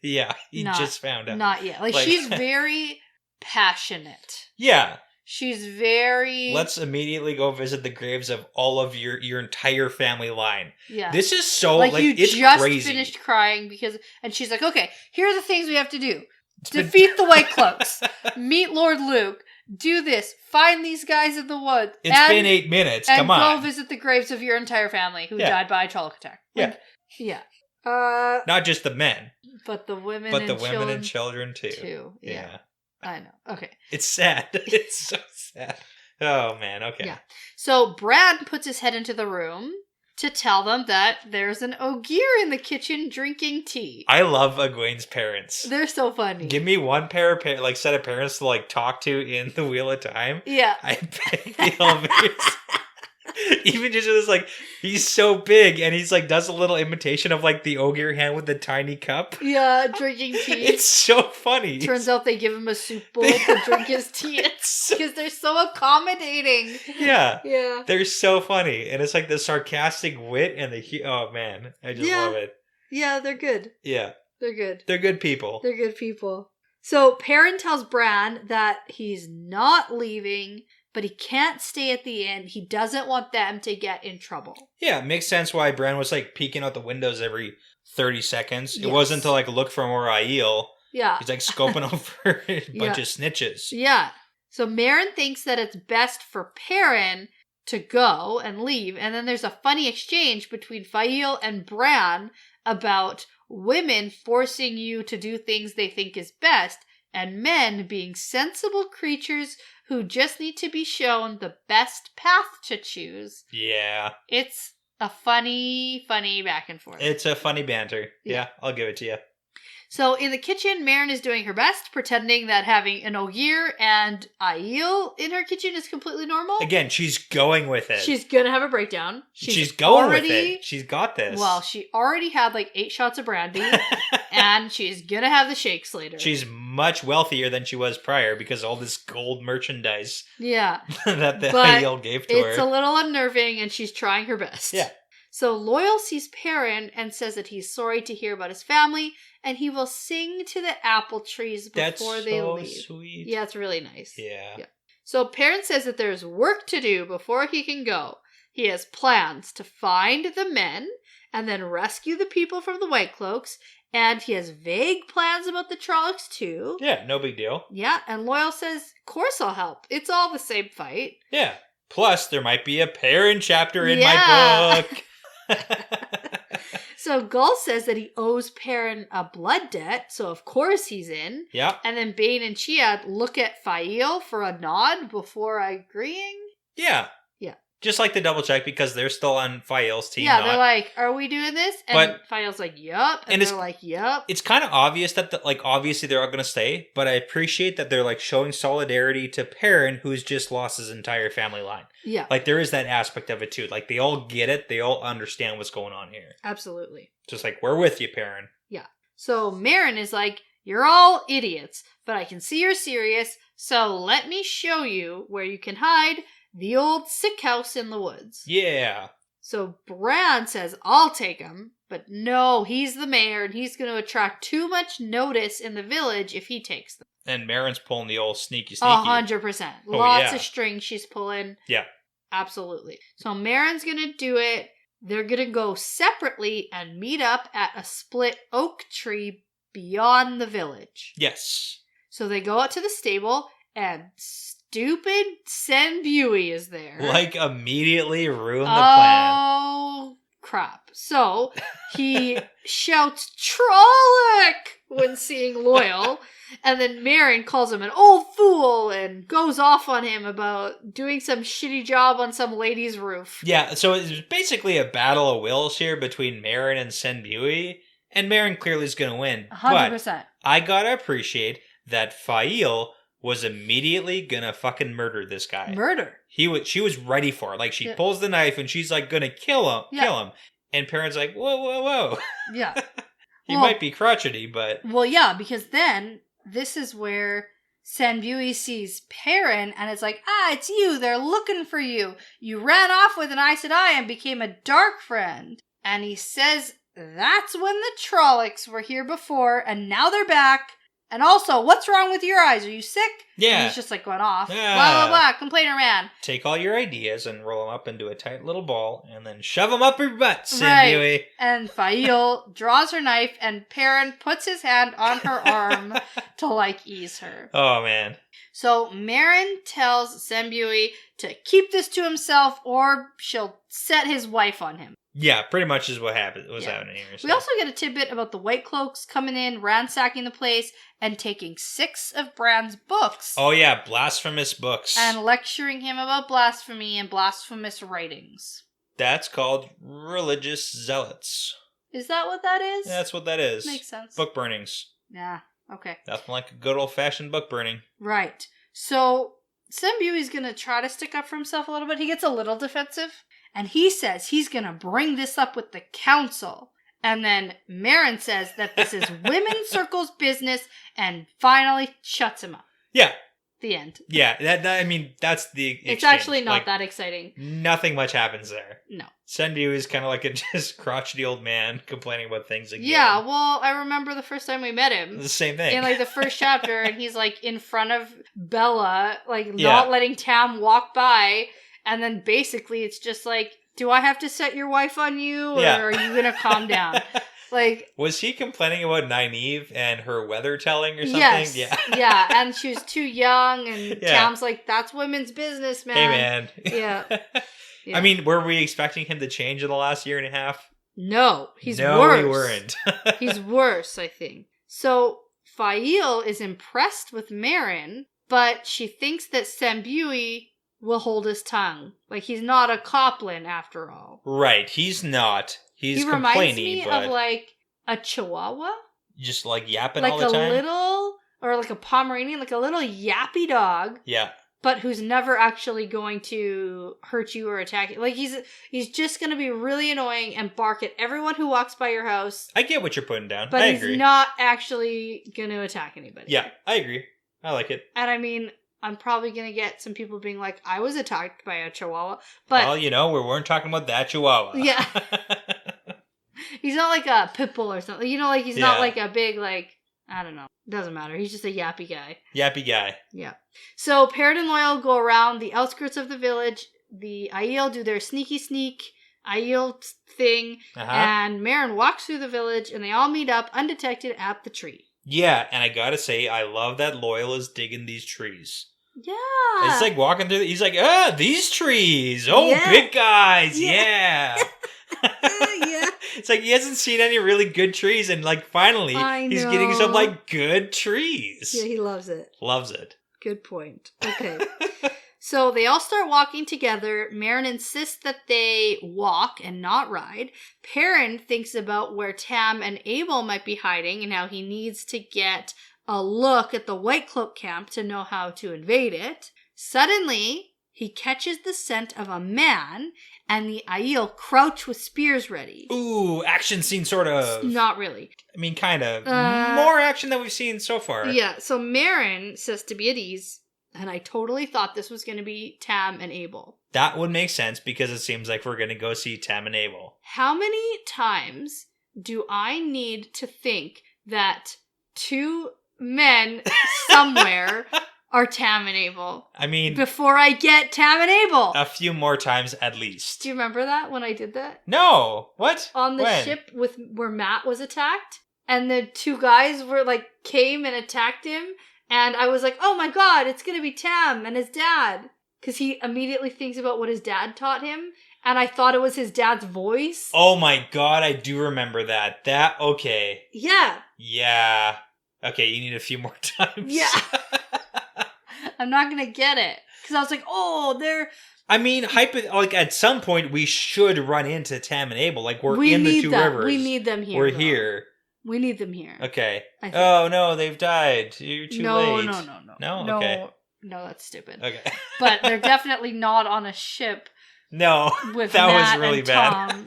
S2: Yeah, he just found out.
S1: Not yet. Like she's very passionate.
S2: Yeah.
S1: She's very...
S2: Let's immediately go visit the graves of all of your entire family line.
S1: Yeah.
S2: This is so,
S1: like you
S2: it's
S1: just
S2: crazy.
S1: Finished crying because... And she's like, okay, here are the things we have to do. Defeat the White Cloaks. Meet Lord Luke. Do this. Find these guys in the woods.
S2: It's been 8 minutes. Come on.
S1: And go visit the graves of your entire family who died by a Trolloc attack. Like, yeah.
S2: Not just the men.
S1: But the women
S2: and children too.
S1: Yeah. I know. Okay.
S2: It's sad. It's so sad. Oh, man. Okay.
S1: Yeah. So Brad puts his head into the room to tell them that there's an Ogier in the kitchen drinking tea.
S2: I love Egwene's parents.
S1: They're so funny.
S2: Give me one set of parents to talk to in the Wheel of Time.
S1: Yeah.
S2: I bet they'll be... Even just this, he's so big, and he's does a little imitation of the Ogier hand with the tiny cup.
S1: Yeah, drinking tea.
S2: It's so funny.
S1: Turns out they give him a soup bowl to drink his tea because they're so accommodating.
S2: Yeah.
S1: Yeah.
S2: They're so funny, and it's the sarcastic wit and the oh man, I just love it.
S1: Yeah, they're good.
S2: Yeah.
S1: They're good.
S2: They're good people.
S1: They're good people. So Perrin tells Bran that he's not leaving, but he can't stay at the inn. He doesn't want them to get in trouble. Yeah,
S2: it makes sense why Bran was peeking out the windows every 30 seconds.
S1: Yes.
S2: It wasn't to look for more Aiel.
S1: Yeah.
S2: He's scoping over a bunch of snitches.
S1: Yeah. So Meryn thinks that it's best for Perrin to go and leave. And then there's a funny exchange between Fael and Bran about women forcing you to do things they think is best and men being sensible creatures who just need to be shown the best path to choose.
S2: Yeah.
S1: It's a funny back and forth.
S2: It's a funny banter. Yeah, I'll give it to you.
S1: So in the kitchen, Meryn is doing her best, pretending that having an Ogier and Aiel in her kitchen is completely normal.
S2: Again, she's going with it.
S1: She's going to have a breakdown.
S2: She's going with it. She's got this.
S1: Well, she already had 8 shots of brandy, and she's going to have the shakes later.
S2: She's much wealthier than she was prior because all this gold merchandise
S1: that
S2: the Aiel gave to her.
S1: It's a little unnerving, and she's trying her best.
S2: Yeah.
S1: So Loyal sees Perrin and says that he's sorry to hear about his family, and he will sing to the apple trees before they leave.
S2: That's so sweet.
S1: Yeah, it's really nice.
S2: Yeah.
S1: So Perrin says that there's work to do before he can go. He has plans to find the men and then rescue the people from the White Cloaks, and he has vague plans about the Trollocs too.
S2: Yeah, no big deal.
S1: Yeah, and Loyal says, of course I'll help. It's all the same fight.
S2: Yeah. Plus, there might be a Perrin chapter in my book.
S1: So Gull says that he owes Perrin a blood debt, so of course he's in.
S2: Yeah.
S1: And then Bane and Chia look at Fael for a nod before agreeing.
S2: Yeah.
S1: Yeah.
S2: Just to double check because they're still on Fael's team.
S1: Yeah, they're like, are we doing this? And Fael's like, yup. And they're like, yup.
S2: It's kind of obvious that, obviously they're all going to stay, but I appreciate that they're, showing solidarity to Perrin, who's just lost his entire family line.
S1: Yeah.
S2: There is that aspect of it, too. They all get it. They all understand what's going on here.
S1: Absolutely.
S2: Just we're with you, Perrin.
S1: Yeah. So Meryn is like, you're all idiots, but I can see you're serious, so let me show you where you can hide the old sick house in the woods.
S2: Yeah.
S1: So Bran says, I'll take him, but no, he's the mayor, and he's going to attract too much notice in the village if he takes them.
S2: And Meryn's pulling the old sneaky.
S1: 100%. Lots of strings she's pulling.
S2: Yeah.
S1: Absolutely. So Meryn's going to do it. they're going to go separately and meet up at a split oak tree beyond the village.
S2: Yes.
S1: So they go out to the stable, and stupid Senbui is there.
S2: Like, immediately ruin the plan.
S1: Oh, crap. So, he shouts, Trolloc! When seeing Loyal, and then Marin calls him an old fool and goes off on him about doing some shitty job on some lady's roof.
S2: Yeah, so it's basically a battle of wills here between Marin and Senbui, and Marin clearly is going to win.
S1: 100%.
S2: But I gotta appreciate that Fail was immediately gonna fucking murder this guy.
S1: Murder.
S2: She was ready for it. Like, she pulls the knife and she's like gonna kill him. And Perrin's like, whoa.
S1: Yeah.
S2: He might be crotchety, but...
S1: Well, yeah, because then this is where Senbui sees Perrin and it's like, it's you. They're looking for you. You ran off with an Aes Sedai and became a dark friend. And he says that's when the Trollocs were here before and now they're back. And also, what's wrong with your eyes? Are you sick?
S2: Yeah.
S1: And he's just like going off.
S2: Yeah.
S1: Blah, blah, blah. Complainer man.
S2: Take all your ideas and roll them up into a tight little ball and then shove them up your butt, Senbui.
S1: Right. And Fail draws her knife and Perrin puts his hand on her arm to, like, ease her.
S2: Oh, man.
S1: So Marin tells Senbui to keep this to himself or she'll set his wife on him.
S2: Yeah, pretty much is what happened. Happening here. So.
S1: We also get a tidbit about the White Cloaks coming in, ransacking the place, and taking 6 of Bran's books.
S2: Oh yeah, blasphemous books.
S1: And lecturing him about blasphemy and blasphemous writings.
S2: That's called religious zealots.
S1: Is that what that is?
S2: That's what that is.
S1: Makes sense.
S2: Book burnings.
S1: Yeah, okay.
S2: Nothing like a good old-fashioned book burning.
S1: Right. So, Senbui's gonna try to stick up for himself a little bit. He gets a little defensive. And he says he's going to bring this up with the council. And then Marin says that this is Women's Circle's business and finally shuts him up.
S2: Yeah.
S1: The end.
S2: Yeah, that's the exchange.
S1: It's actually not that exciting.
S2: Nothing much happens there.
S1: No.
S2: Senbui is kind of like a just crotchety old man complaining about things again.
S1: Yeah, well, I remember the first time we met him.
S2: The same thing.
S1: In, like, the first chapter, and he's, like, in front of Bella, like, not letting Tam walk by. And then basically it's just like, do I have to set your wife on you? Or are you going to calm down? Like,
S2: was he complaining about Nynaeve and her weather telling or something?
S1: Yes.
S2: Yeah.
S1: Yeah. And she was too young. And Tam's like, that's women's business, man.
S2: Hey, man.
S1: Yeah.
S2: I mean, were we expecting him to change in the last year and a half?
S1: No. He's worse.
S2: No, we weren't.
S1: He's worse, I think. So Fail is impressed with Marin, but she thinks that Senbui will hold his tongue. Like, he's not a Copland after all.
S2: Right, he's not. He
S1: reminds me of, like, a Chihuahua.
S2: Just, like, yapping
S1: like
S2: all the time?
S1: Like a little, or like a Pomeranian, like a little yappy dog.
S2: Yeah.
S1: But who's never actually going to hurt you or attack you. Like, he's just going to be really annoying and bark at everyone who walks by your house.
S2: I get what you're putting down.
S1: But
S2: I agree.
S1: He's not actually going to attack anybody.
S2: Yeah, I agree. I like it.
S1: And I mean, I'm probably going to get some people being like, I was attacked by a Chihuahua. But,
S2: well, we weren't talking about that Chihuahua.
S1: Yeah. He's not like a pit bull or something. Like, he's not like a big, like, I don't know. Doesn't matter. He's just a yappy guy.
S2: Yappy guy.
S1: Yeah. So, Perrin and Loyal go around the outskirts of the village. The Aiel do their sneaky sneak Aiel thing. And Marin walks through the village, and they all meet up undetected at the tree.
S2: Yeah, and I gotta say, I love that Loyal is digging these trees.
S1: Yeah.
S2: It's like walking through, he's like, these trees. Oh, big guys. Yeah.
S1: Yeah.
S2: It's like he hasn't seen any really good trees, and like finally he's getting some like good trees.
S1: Yeah, he loves it.
S2: Loves it.
S1: Good point. Okay. So they all start walking together. Marin insists that they walk and not ride. Perrin thinks about where Tam and Abel might be hiding and how he needs to get a look at the White Cloak camp to know how to invade it. Suddenly, he catches the scent of a man, and the Aiel crouch with spears ready.
S2: Ooh, action scene sort of.
S1: Not really.
S2: I mean, kind of. More action than we've seen so far.
S1: Yeah, so Marin says to be at ease, and I totally thought this was going to be Tam and Abel.
S2: That would make sense because it seems like we're going to go see Tam and Abel.
S1: How many times do I need to think that two men somewhere are Tam and Abel.
S2: I mean...
S1: Before I get Tam and Abel.
S2: A few more times at least.
S1: Do you remember that when I did that?
S2: No! What?
S1: On the ship where Matt was attacked. And the two guys came and attacked him. And I was like, oh my god, it's going to be Tam and his dad. Because he immediately thinks about what his dad taught him. And I thought it was his dad's voice.
S2: Oh my god, I do remember that. Okay.
S1: Yeah.
S2: Yeah. Okay, you need a few more times.
S1: Yeah. I'm not going to get it. Because I was like, oh, they're...
S2: I mean, at some point, we should run into Tam and Abel. We're in the two rivers.
S1: We need them here.
S2: We're here.
S1: We need them here.
S2: Okay. Oh, no, they've died. You're too late.
S1: No?
S2: No? Okay.
S1: No, that's stupid.
S2: Okay.
S1: But they're definitely not on a ship.
S2: No,
S1: with
S2: that
S1: Matt
S2: was really
S1: and
S2: bad.
S1: Tom.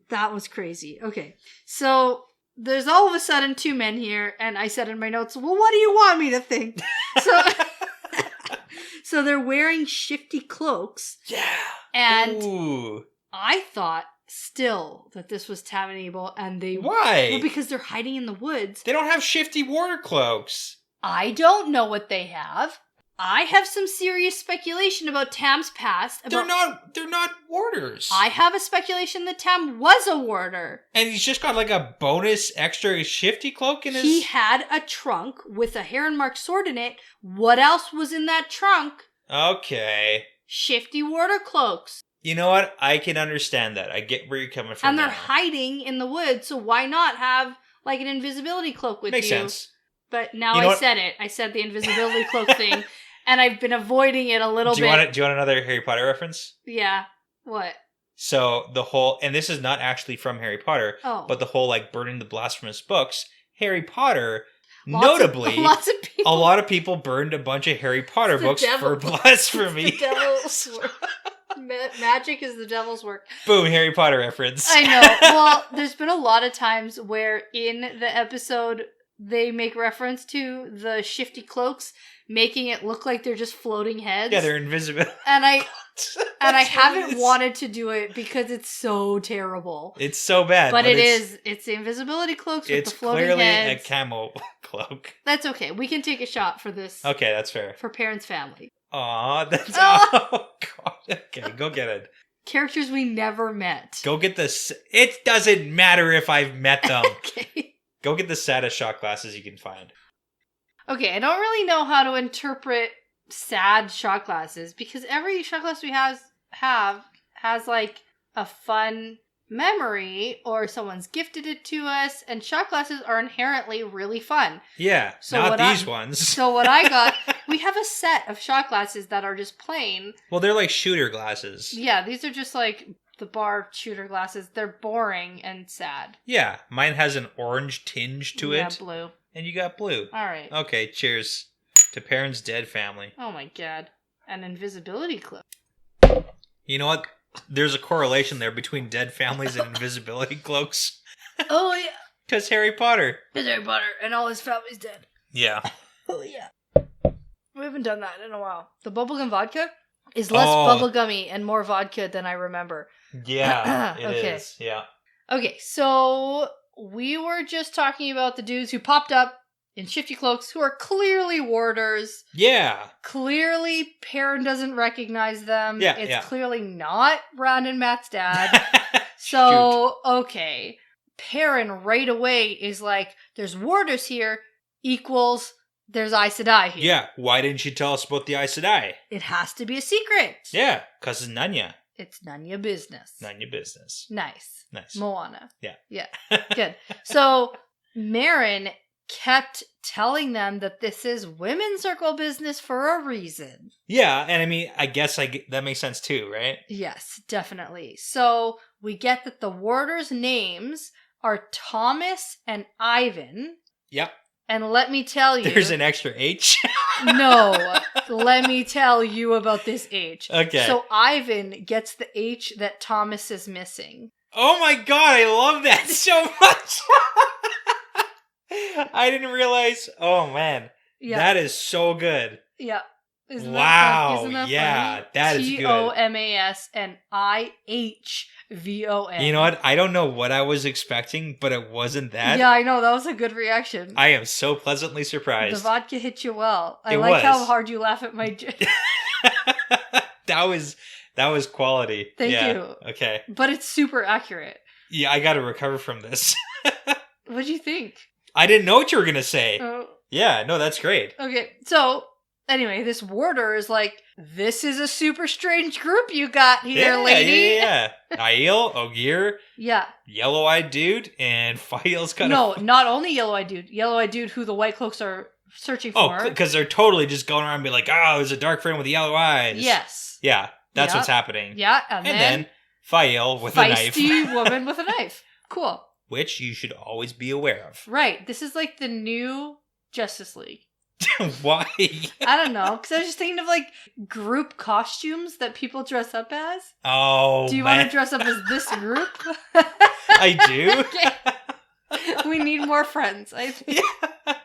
S1: That was crazy. Okay. So... There's all of a sudden two men here, and I said in my notes, well, what do you want me to think? So they're wearing shifty cloaks.
S2: Yeah.
S1: And
S2: Ooh.
S1: I thought still that this was Tam and Abel, and they...
S2: Why?
S1: Well, because they're hiding in the woods.
S2: They don't have shifty water cloaks.
S1: I don't know what they have. I have some serious speculation about Tam's past.
S2: They're not warders.
S1: I have a speculation that Tam was a warder.
S2: And he's just got a bonus extra shifty cloak in his...
S1: He had a trunk with a heron marked sword in it. What else was in that trunk?
S2: Okay.
S1: Shifty warder cloaks.
S2: You know what? I can understand that. I get where you're coming from.
S1: And they're hiding in the woods, so why not have an invisibility cloak with you?
S2: Makes sense.
S1: But now I said it. I said the invisibility cloak thing. And I've been avoiding it a little bit.
S2: Do you want another Harry Potter reference?
S1: Yeah. What?
S2: So the whole, and this is not actually from Harry Potter, but the whole burning the blasphemous books. Harry Potter, notably, a lot of people burned a bunch of Harry Potter books for blasphemy.
S1: It's the devil's work. Magic is the devil's work.
S2: Boom, Harry Potter reference.
S1: I know. Well, there's been a lot of times where in the episode they make reference to the shifty cloaks, making it look like they're just floating heads.
S2: Yeah, they're invisible.
S1: And I haven't wanted to do it because it's so terrible.
S2: It's so bad.
S1: But it's the invisibility cloaks with the floating heads.
S2: It's clearly a camo cloak.
S1: That's okay. We can take a shot for this.
S2: Okay, that's fair.
S1: For Parents' Family.
S2: Aw, that's... Oh, God. Okay, go get it.
S1: Characters we never met.
S2: Go get this. It doesn't matter if I've met them.
S1: Okay.
S2: Go get the saddest shot glasses you can find.
S1: Okay, I don't really know how to interpret sad shot glasses because every shot glass we have has a fun memory or someone's gifted it to us, and shot glasses are inherently really fun.
S2: Yeah, so not these ones.
S1: So what I got, we have a set of shot glasses that are just plain.
S2: Well, they're like shooter glasses.
S1: Yeah, these are just the bar shooter glasses. They're boring and sad.
S2: Yeah, mine has an orange tinge to it.
S1: Yeah, blue.
S2: And you got blue.
S1: All right.
S2: Okay, cheers to Perrin's dead family.
S1: Oh my god. An invisibility cloak.
S2: You know what? There's a correlation there between dead families and invisibility cloaks.
S1: Oh yeah.
S2: Because Harry Potter.
S1: Because Harry Potter and all his family's dead.
S2: Yeah.
S1: Oh yeah. We haven't done that in a while. The bubblegum vodka is less bubblegummy and more vodka than I remember.
S2: Yeah, it is. Yeah.
S1: Okay, so we were just talking about the dudes who popped up in shifty cloaks who are clearly warders.
S2: Yeah.
S1: Clearly, Perrin doesn't recognize them.
S2: Yeah,
S1: it's clearly not Ron and Matt's dad. Okay. Perrin right away is like, there's warders here equals there's Aes Sedai here.
S2: Yeah, why didn't you tell us about the Aes Sedai?
S1: It has to be a secret.
S2: Yeah, because it's Nanya.
S1: It's Nanya business.
S2: Nanya business.
S1: Nice.
S2: Nice.
S1: Moana.
S2: Yeah.
S1: Yeah. Good. So, Meryn kept telling them that this is women's circle business for a reason.
S2: Yeah, and I mean, I guess that makes sense too, right?
S1: Yes, definitely. So, we get that the warders' names are Thomas and Ivan.
S2: Yep.
S1: And let me tell you...
S2: There's an extra H?
S1: No. Let me tell you about this H.
S2: Okay.
S1: So Ivan gets the H that Thomas is missing.
S2: Oh my god, I love that so much! I didn't realize... Oh man. Yeah. That is so good.
S1: Yeah. Isn't
S2: wow.
S1: Isn't that
S2: yeah,
S1: funny?
S2: that is good.
S1: Tomas and IHVON.
S2: You know what? I don't know what I was expecting, but it wasn't that.
S1: Yeah, I know. That was a good reaction.
S2: I am so pleasantly surprised.
S1: The vodka hit you well. I
S2: It
S1: like
S2: was.
S1: how hard you laugh at my joke.
S2: That was quality.
S1: Thank
S2: yeah.
S1: you.
S2: Okay.
S1: But it's super accurate.
S2: Yeah, I got to recover from this.
S1: What'd you think?
S2: I didn't know what you were going to say.
S1: Oh.
S2: Yeah, no, that's great.
S1: Okay, so anyway, this warder is like, this is a super strange group you got here, lady.
S2: Yeah. Aiel, Ogier,
S1: Yeah.
S2: Yellow-Eyed Dude, and Fael's got
S1: No, not only Yellow-Eyed Dude. Yellow-Eyed Dude who the White Cloaks are searching for.
S2: Oh, because they're totally just going around and be like, oh, there's a dark friend with yellow eyes.
S1: Yes.
S2: Yeah, that's what's happening.
S1: Yeah,
S2: and then Fael with a knife.
S1: Feisty woman with a knife. Cool.
S2: Which you should always be aware of.
S1: Right. This is like the new Justice League.
S2: Why?
S1: I don't know, because I was just thinking of like group costumes that people dress up as.
S2: Oh,
S1: do you want to dress up as this group?
S2: I do.
S1: Okay. We need more friends, I think.
S2: Yeah.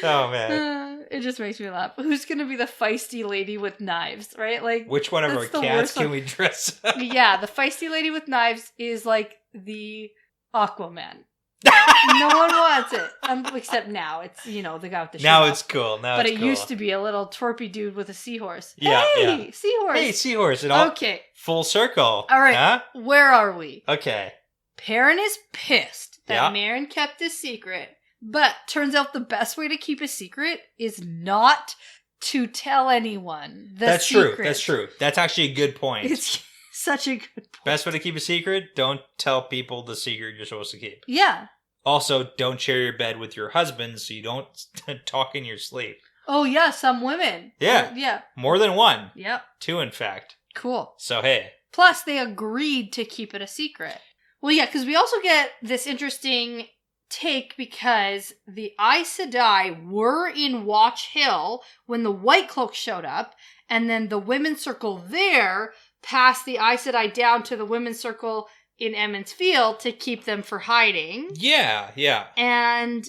S2: Oh, man.
S1: It just makes me laugh. Who's going to be the feisty lady with knives, right? Like,
S2: which one of our cats can we dress up?
S1: Yeah, the feisty lady with knives is like the Aquaman. No one wants it. Except now. It's, the guy with the
S2: Now
S1: shirt
S2: it's
S1: off.
S2: cool.
S1: But it used to be a little twerpy dude with a seahorse.
S2: Yeah,
S1: hey, seahorse.
S2: Hey, seahorse. It all
S1: okay.
S2: Full circle.
S1: All right.
S2: Huh?
S1: Where are we?
S2: Okay.
S1: Perrin is pissed that
S2: Yeah.
S1: Marin kept this secret. But turns out the best way to keep a secret is not to tell anyone
S2: That's true. That's true. That's actually a good point.
S1: It's such a good point.
S2: Best way to keep a secret, don't tell people the secret you're supposed to keep.
S1: Yeah.
S2: Also, don't share your bed with your husband so you don't talk in your sleep.
S1: Oh, yeah, some women.
S2: Yeah.
S1: Yeah.
S2: More than one.
S1: Yep.
S2: 2, in fact.
S1: Cool.
S2: So, hey.
S1: Plus, they agreed to keep it a secret. Well, yeah, because we also get this interesting take because the Aes Sedai were in Watch Hill when the White Cloaks showed up, and then the women's circle there passed the Aes Sedai down to the women's circle in Emond's Field to keep them for hiding.
S2: Yeah, yeah.
S1: And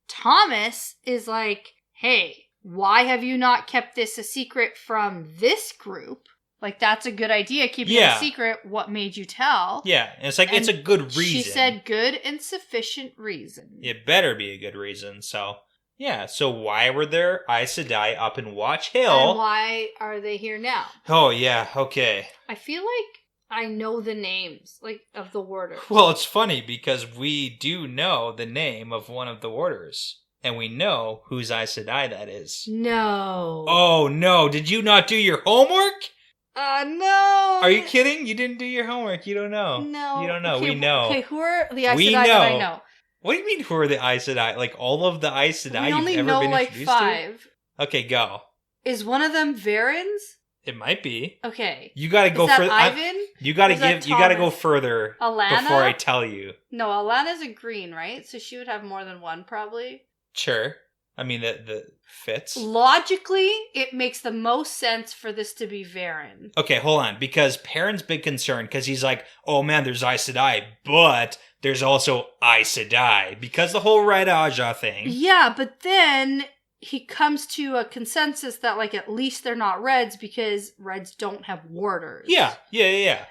S1: Thomas is like, hey, why have you not kept this a secret from this group? Like, that's a good idea, keeping it a secret. What made you tell?
S2: Yeah, and it's like, it's a good reason.
S1: She said good and sufficient reason.
S2: It better be a good reason, so... Yeah, so why were there Aes Sedai up in Watch Hill?
S1: And why are they here now?
S2: Oh, yeah, okay.
S1: I feel like I know the names, of the warders.
S2: Well, it's funny, because we do know the name of one of the warders. And we know whose Aes Sedai that is.
S1: No.
S2: Oh, no, did you not do your homework?
S1: No.
S2: Are you kidding? You didn't do your homework. You don't know.
S1: No.
S2: You don't know.
S1: Okay,
S2: we know.
S1: Okay, who are the Aes
S2: We
S1: Sedai that I know?
S2: What do you mean, who are the Aes Sedai? Like, all of the Aes Sedai you've ever been introduced to?
S1: We only know, 5.
S2: Okay, go.
S1: Is one of them Varens?
S2: It might be.
S1: Okay.
S2: You gotta go further.
S1: Ivan?
S2: You gotta go further
S1: Alana?
S2: before I tell you.
S1: No, Alana's a green, right? So she would have more than one, probably.
S2: Sure. I mean, that fits.
S1: Logically, it makes the most sense for this to be Varen.
S2: Okay, hold on. Because Perrin's big concern, because he's like, oh man, there's Aes Sedai, but there's also Aes Sedai. Because the whole Red Aja thing.
S1: Yeah, but then he comes to a consensus that, at least they're not Reds because Reds don't have warders.
S2: Yeah.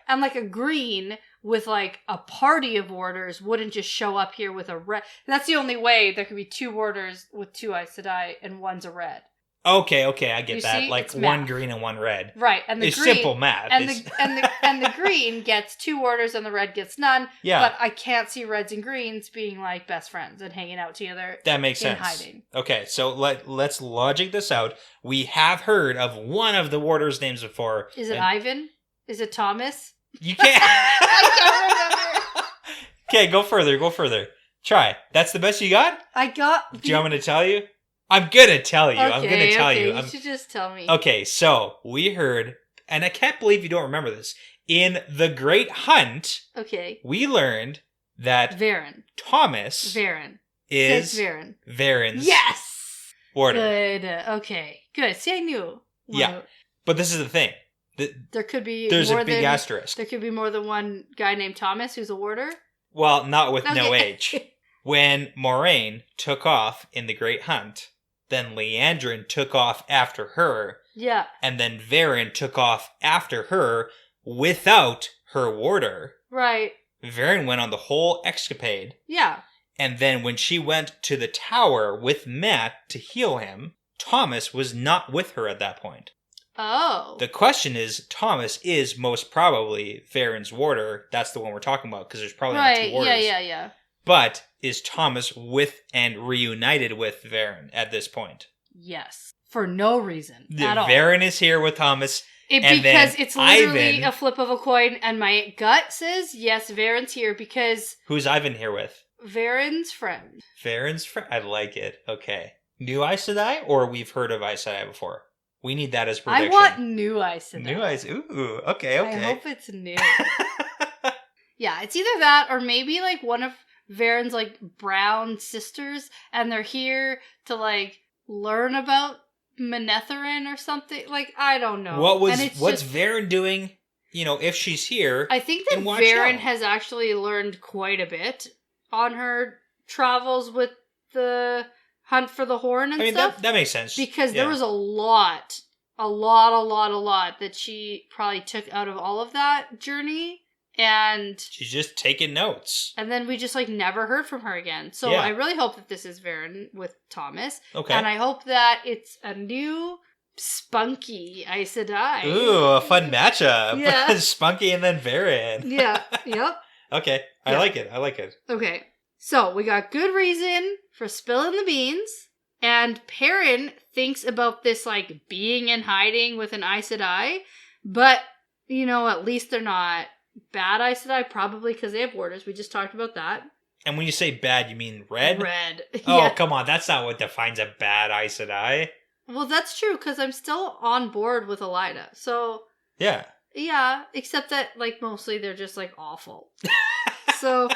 S1: And, a green with, a party of warders wouldn't just show up here with a red. That's the only way there could be 2 warders with 2 Aes Sedai and one's a red.
S2: Okay, I get
S1: You
S2: that.
S1: see? It's
S2: one
S1: math.
S2: green and one red.
S1: Right, and the
S2: it's
S1: green,
S2: simple math.
S1: And the green gets 2 warders and the red gets none.
S2: Yeah.
S1: But I can't see reds and greens being best friends and hanging out together.
S2: That makes sense.
S1: Hiding.
S2: Okay, so let's logic this out. We have heard of one of the warders' names before.
S1: Is it Ivan? Is it Thomas?
S2: You can't.
S1: I can't remember.
S2: Okay, go further. Try. That's the best you got?
S1: Do
S2: you want me to tell you? I'm gonna tell you.
S1: Okay,
S2: I'm gonna tell you.
S1: You should just tell me.
S2: Okay, so we heard, and I can't believe you don't remember this. In The Great Hunt, we learned that
S1: Varen.
S2: Thomas is
S1: Varen.
S2: Varen's
S1: yes!
S2: warder.
S1: Good. Okay. Good. See, I knew.
S2: Yeah. But this is the thing.
S1: There could be
S2: There's a big asterisk.
S1: There could be more than one guy named Thomas who's a warder?
S2: Well, not with no H. When Moraine took off in The Great Hunt, then Leandrin took off after her,
S1: Yeah.
S2: And then Varen took off after her without her warder.
S1: Right.
S2: Varen went on the whole escapade.
S1: Yeah.
S2: And then when she went to the tower with Matt to heal him, Thomas was not with her at that point.
S1: Oh.
S2: The question is, Thomas is most probably Varen's warder. That's the one we're talking about, because there's probably not two warders.
S1: Yeah.
S2: But is Thomas with and reunited with Varen at this point?
S1: Yes. For no reason at all.
S2: Varen is here with Thomas.
S1: Because it's literally
S2: Ivan,
S1: a flip of a coin, and my gut says, yes, Varen's here, because...
S2: Who's Ivan here with?
S1: Varen's friend.
S2: Varen's friend? I like it. Okay. New Aes Sedai, or we've heard of Aes Sedai before? We need that as prediction.
S1: I want new Aes Sedai.
S2: New Aes... Ooh, okay.
S1: I hope it's new. Yeah, it's either that, or maybe, like, one of Varen's, like, brown sisters, and they're here to, like, learn about Manetheren or something. Like, I don't know.
S2: What's Varen doing, if she's here?
S1: I think that Varen has actually learned quite a bit on her travels with the hunt for the horn and stuff.
S2: That makes sense.
S1: Because there was a lot that she probably took out of all of that journey. And
S2: she's just taking notes.
S1: And then we just, like, never heard from her again. So I really hope that this is Varen with Thomas. Okay. And I hope that it's a new spunky Aes Sedai.
S2: Ooh, a fun matchup. Yeah. Spunky and then Varen.
S1: Yeah. Yep.
S2: Okay. I like it.
S1: Okay. So we got good reason for spilling the beans. And Perrin thinks about this, like, being in hiding with an Aes Sedai. But, at least they're not bad Aes Sedai, probably because they have warders. We just talked about that.
S2: And when you say bad, you mean red?
S1: Red.
S2: Oh, come on. That's not what defines a bad Aes Sedai.
S1: Well, that's true, because I'm still on board with Elida. So...
S2: Yeah.
S1: Yeah, except that, like, mostly they're just, like, awful. So...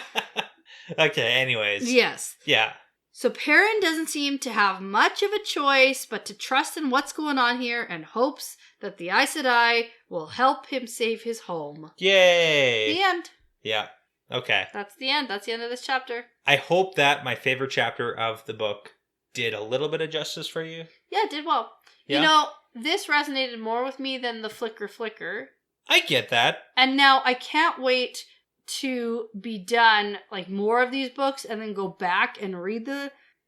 S2: Okay, anyways.
S1: Yes.
S2: Yeah.
S1: So Perrin doesn't seem to have much of a choice but to trust in what's going on here and hopes that the Aes Sedai will help him save his home.
S2: Yay!
S1: The end.
S2: Yeah. Okay.
S1: That's the end. That's the end of this chapter.
S2: I hope that my favorite chapter of the book did a little bit of justice for you.
S1: Yeah, it did well. Yeah. This resonated more with me than the flicker.
S2: I get that.
S1: And now I can't wait to be done, like, more of these books and then go back and read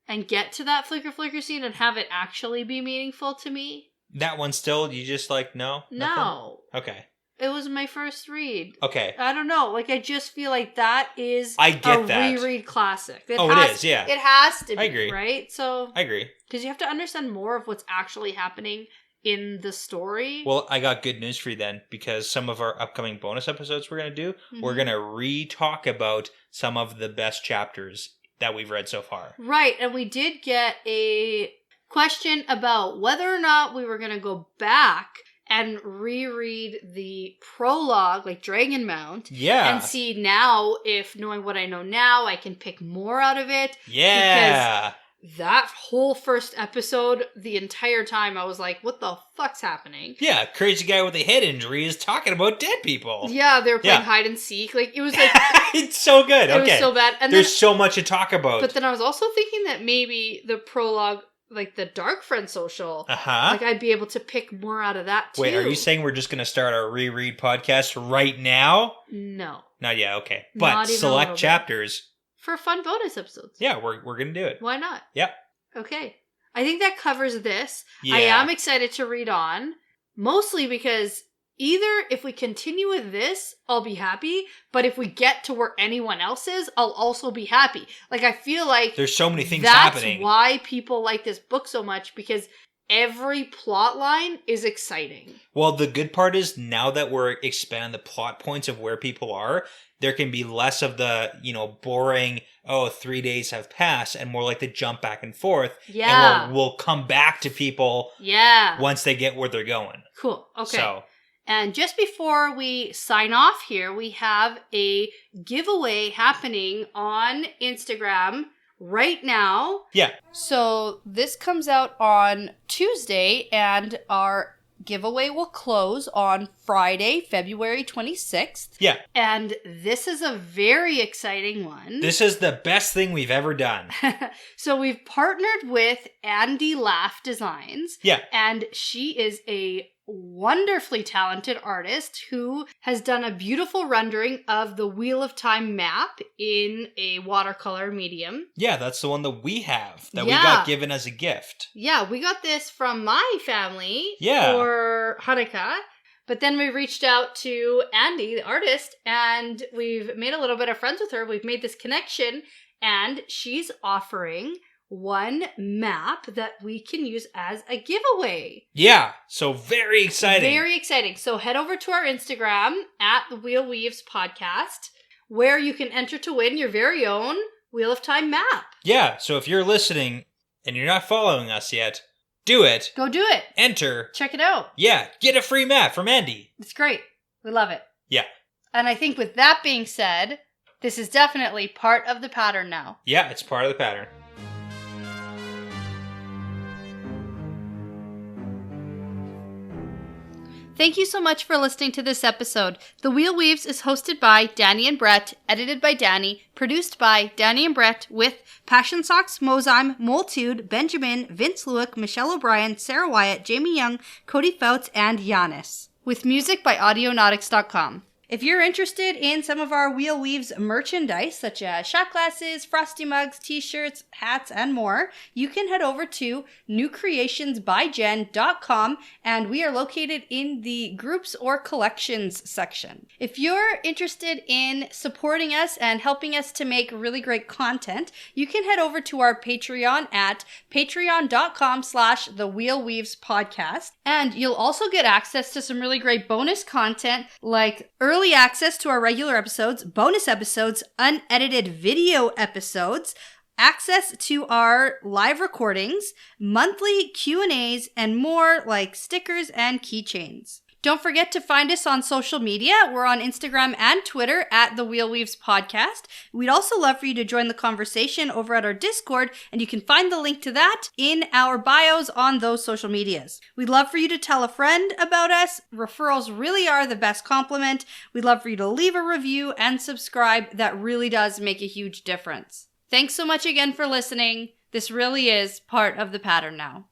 S1: and get to that flicker scene and have it actually be meaningful to me.
S2: That one still, you just like, no?
S1: No.
S2: Nothing? Okay.
S1: It was my first read.
S2: Okay.
S1: I don't know. Like, I just feel like that is
S2: a
S1: reread classic.
S2: It is, yeah.
S1: It has to be,
S2: I agree.
S1: Right? So
S2: I agree.
S1: Because you have to understand more of what's actually happening in the story.
S2: Well, I got good news for you then, because some of our upcoming bonus episodes we're going to do, we're going to re-talk about some of the best chapters that we've read so far.
S1: Right, and we did get a question about whether or not we were going to go back and reread the prologue, like Dragon Mount.
S2: Yeah.
S1: And see now if, knowing what I know now, I can pick more out of it.
S2: Yeah.
S1: Because that whole first episode, the entire time, I was like, what the fuck's happening?
S2: Yeah, crazy guy with a head injury is talking about dead people.
S1: Yeah, they were playing hide and seek. Like, it was like...
S2: It's so good.
S1: It was so bad. And
S2: there's so much to talk about.
S1: But then I was also thinking that maybe the prologue, like the Dark Friend social, like I'd be able to pick more out of that too.
S2: Wait, are you saying we're just going to start our reread podcast right now?
S1: No.
S2: Not yet, okay. But select chapters...
S1: For fun bonus episodes.
S2: Yeah, we're going to do it.
S1: Why not?
S2: Yep.
S1: Okay. I think that covers this.
S2: Yeah.
S1: I am excited to read on. Mostly because either if we continue with this, I'll be happy. But if we get to where anyone else is, I'll also be happy. Like, I feel like...
S2: There's so many things happening.
S1: That's why people like this book so much. Because every plot line is exciting.
S2: Well, the good part is now that we're expanding the plot points of where people are... There can be less of the, boring, 3 days have passed, and more like the jump back and forth.
S1: Yeah.
S2: And we'll come back to people once they get where they're going.
S1: Cool. Okay. And just before we sign off here, we have a giveaway happening on Instagram right now.
S2: Yeah.
S1: So this comes out on Tuesday, and our giveaway will close on Friday, February 26th.
S2: Yeah.
S1: And this is a very exciting one.
S2: This is the best thing we've ever done.
S1: So we've partnered with Andy Laugh Designs.
S2: Yeah.
S1: And she is a wonderfully talented artist who has done a beautiful rendering of the Wheel of Time map in a watercolor medium.
S2: Yeah, that's the one that we have, that we
S1: Yeah.
S2: got given as a gift.
S1: Yeah, we got this from my family
S2: Yeah.
S1: for Hanukkah. But then we reached out to Andy, the artist, and we've made a little bit of friends with her. We've made this connection, and she's offering one map that we can use as a giveaway.
S2: Yeah, so very exciting.
S1: Very exciting. So head over to our Instagram at the Wheel Weaves Podcast, where you can enter to win your very own Wheel of Time map.
S2: Yeah, so if you're listening and you're not following us yet, do it.
S1: Go do it.
S2: Enter.
S1: Check it out.
S2: Yeah, get a free map from Andy.
S1: It's great. We love it.
S2: Yeah.
S1: And I think with that being said, this is definitely part of the pattern now.
S2: Yeah, it's part of the pattern.
S1: Thank you so much for listening to this episode. The Wheel Weaves is hosted by Dani and Brett, edited by Dani, produced by Dani and Brett, with Passion Socks, Mozheim, Moltude, Benjamin, Vince Lewick, Michelle O'Brien, Sarah Wyatt, Jamie Young, Cody Fouts, and Giannis. With music by Audionautics.com. If you're interested in some of our Wheel Weaves merchandise, such as shot glasses, frosty mugs, t-shirts, hats, and more, you can head over to newcreationsbyjen.com, and we are located in the groups or collections section. If you're interested in supporting us and helping us to make really great content, you can head over to our Patreon at patreon.com/thewheelweavespodcast, and you'll also get access to some really great bonus content like early access to our regular episodes, bonus episodes, unedited video episodes, access to our live recordings, monthly Q&As, and more like stickers and keychains. Don't forget to find us on social media. We're on Instagram and Twitter at The Wheel Weaves Podcast. We'd also love for you to join the conversation over at our Discord, and you can find the link to that in our bios on those social medias. We'd love for you to tell a friend about us. Referrals really are the best compliment. We'd love for you to leave a review and subscribe. That really does make a huge difference. Thanks so much again for listening. This really is part of the pattern now.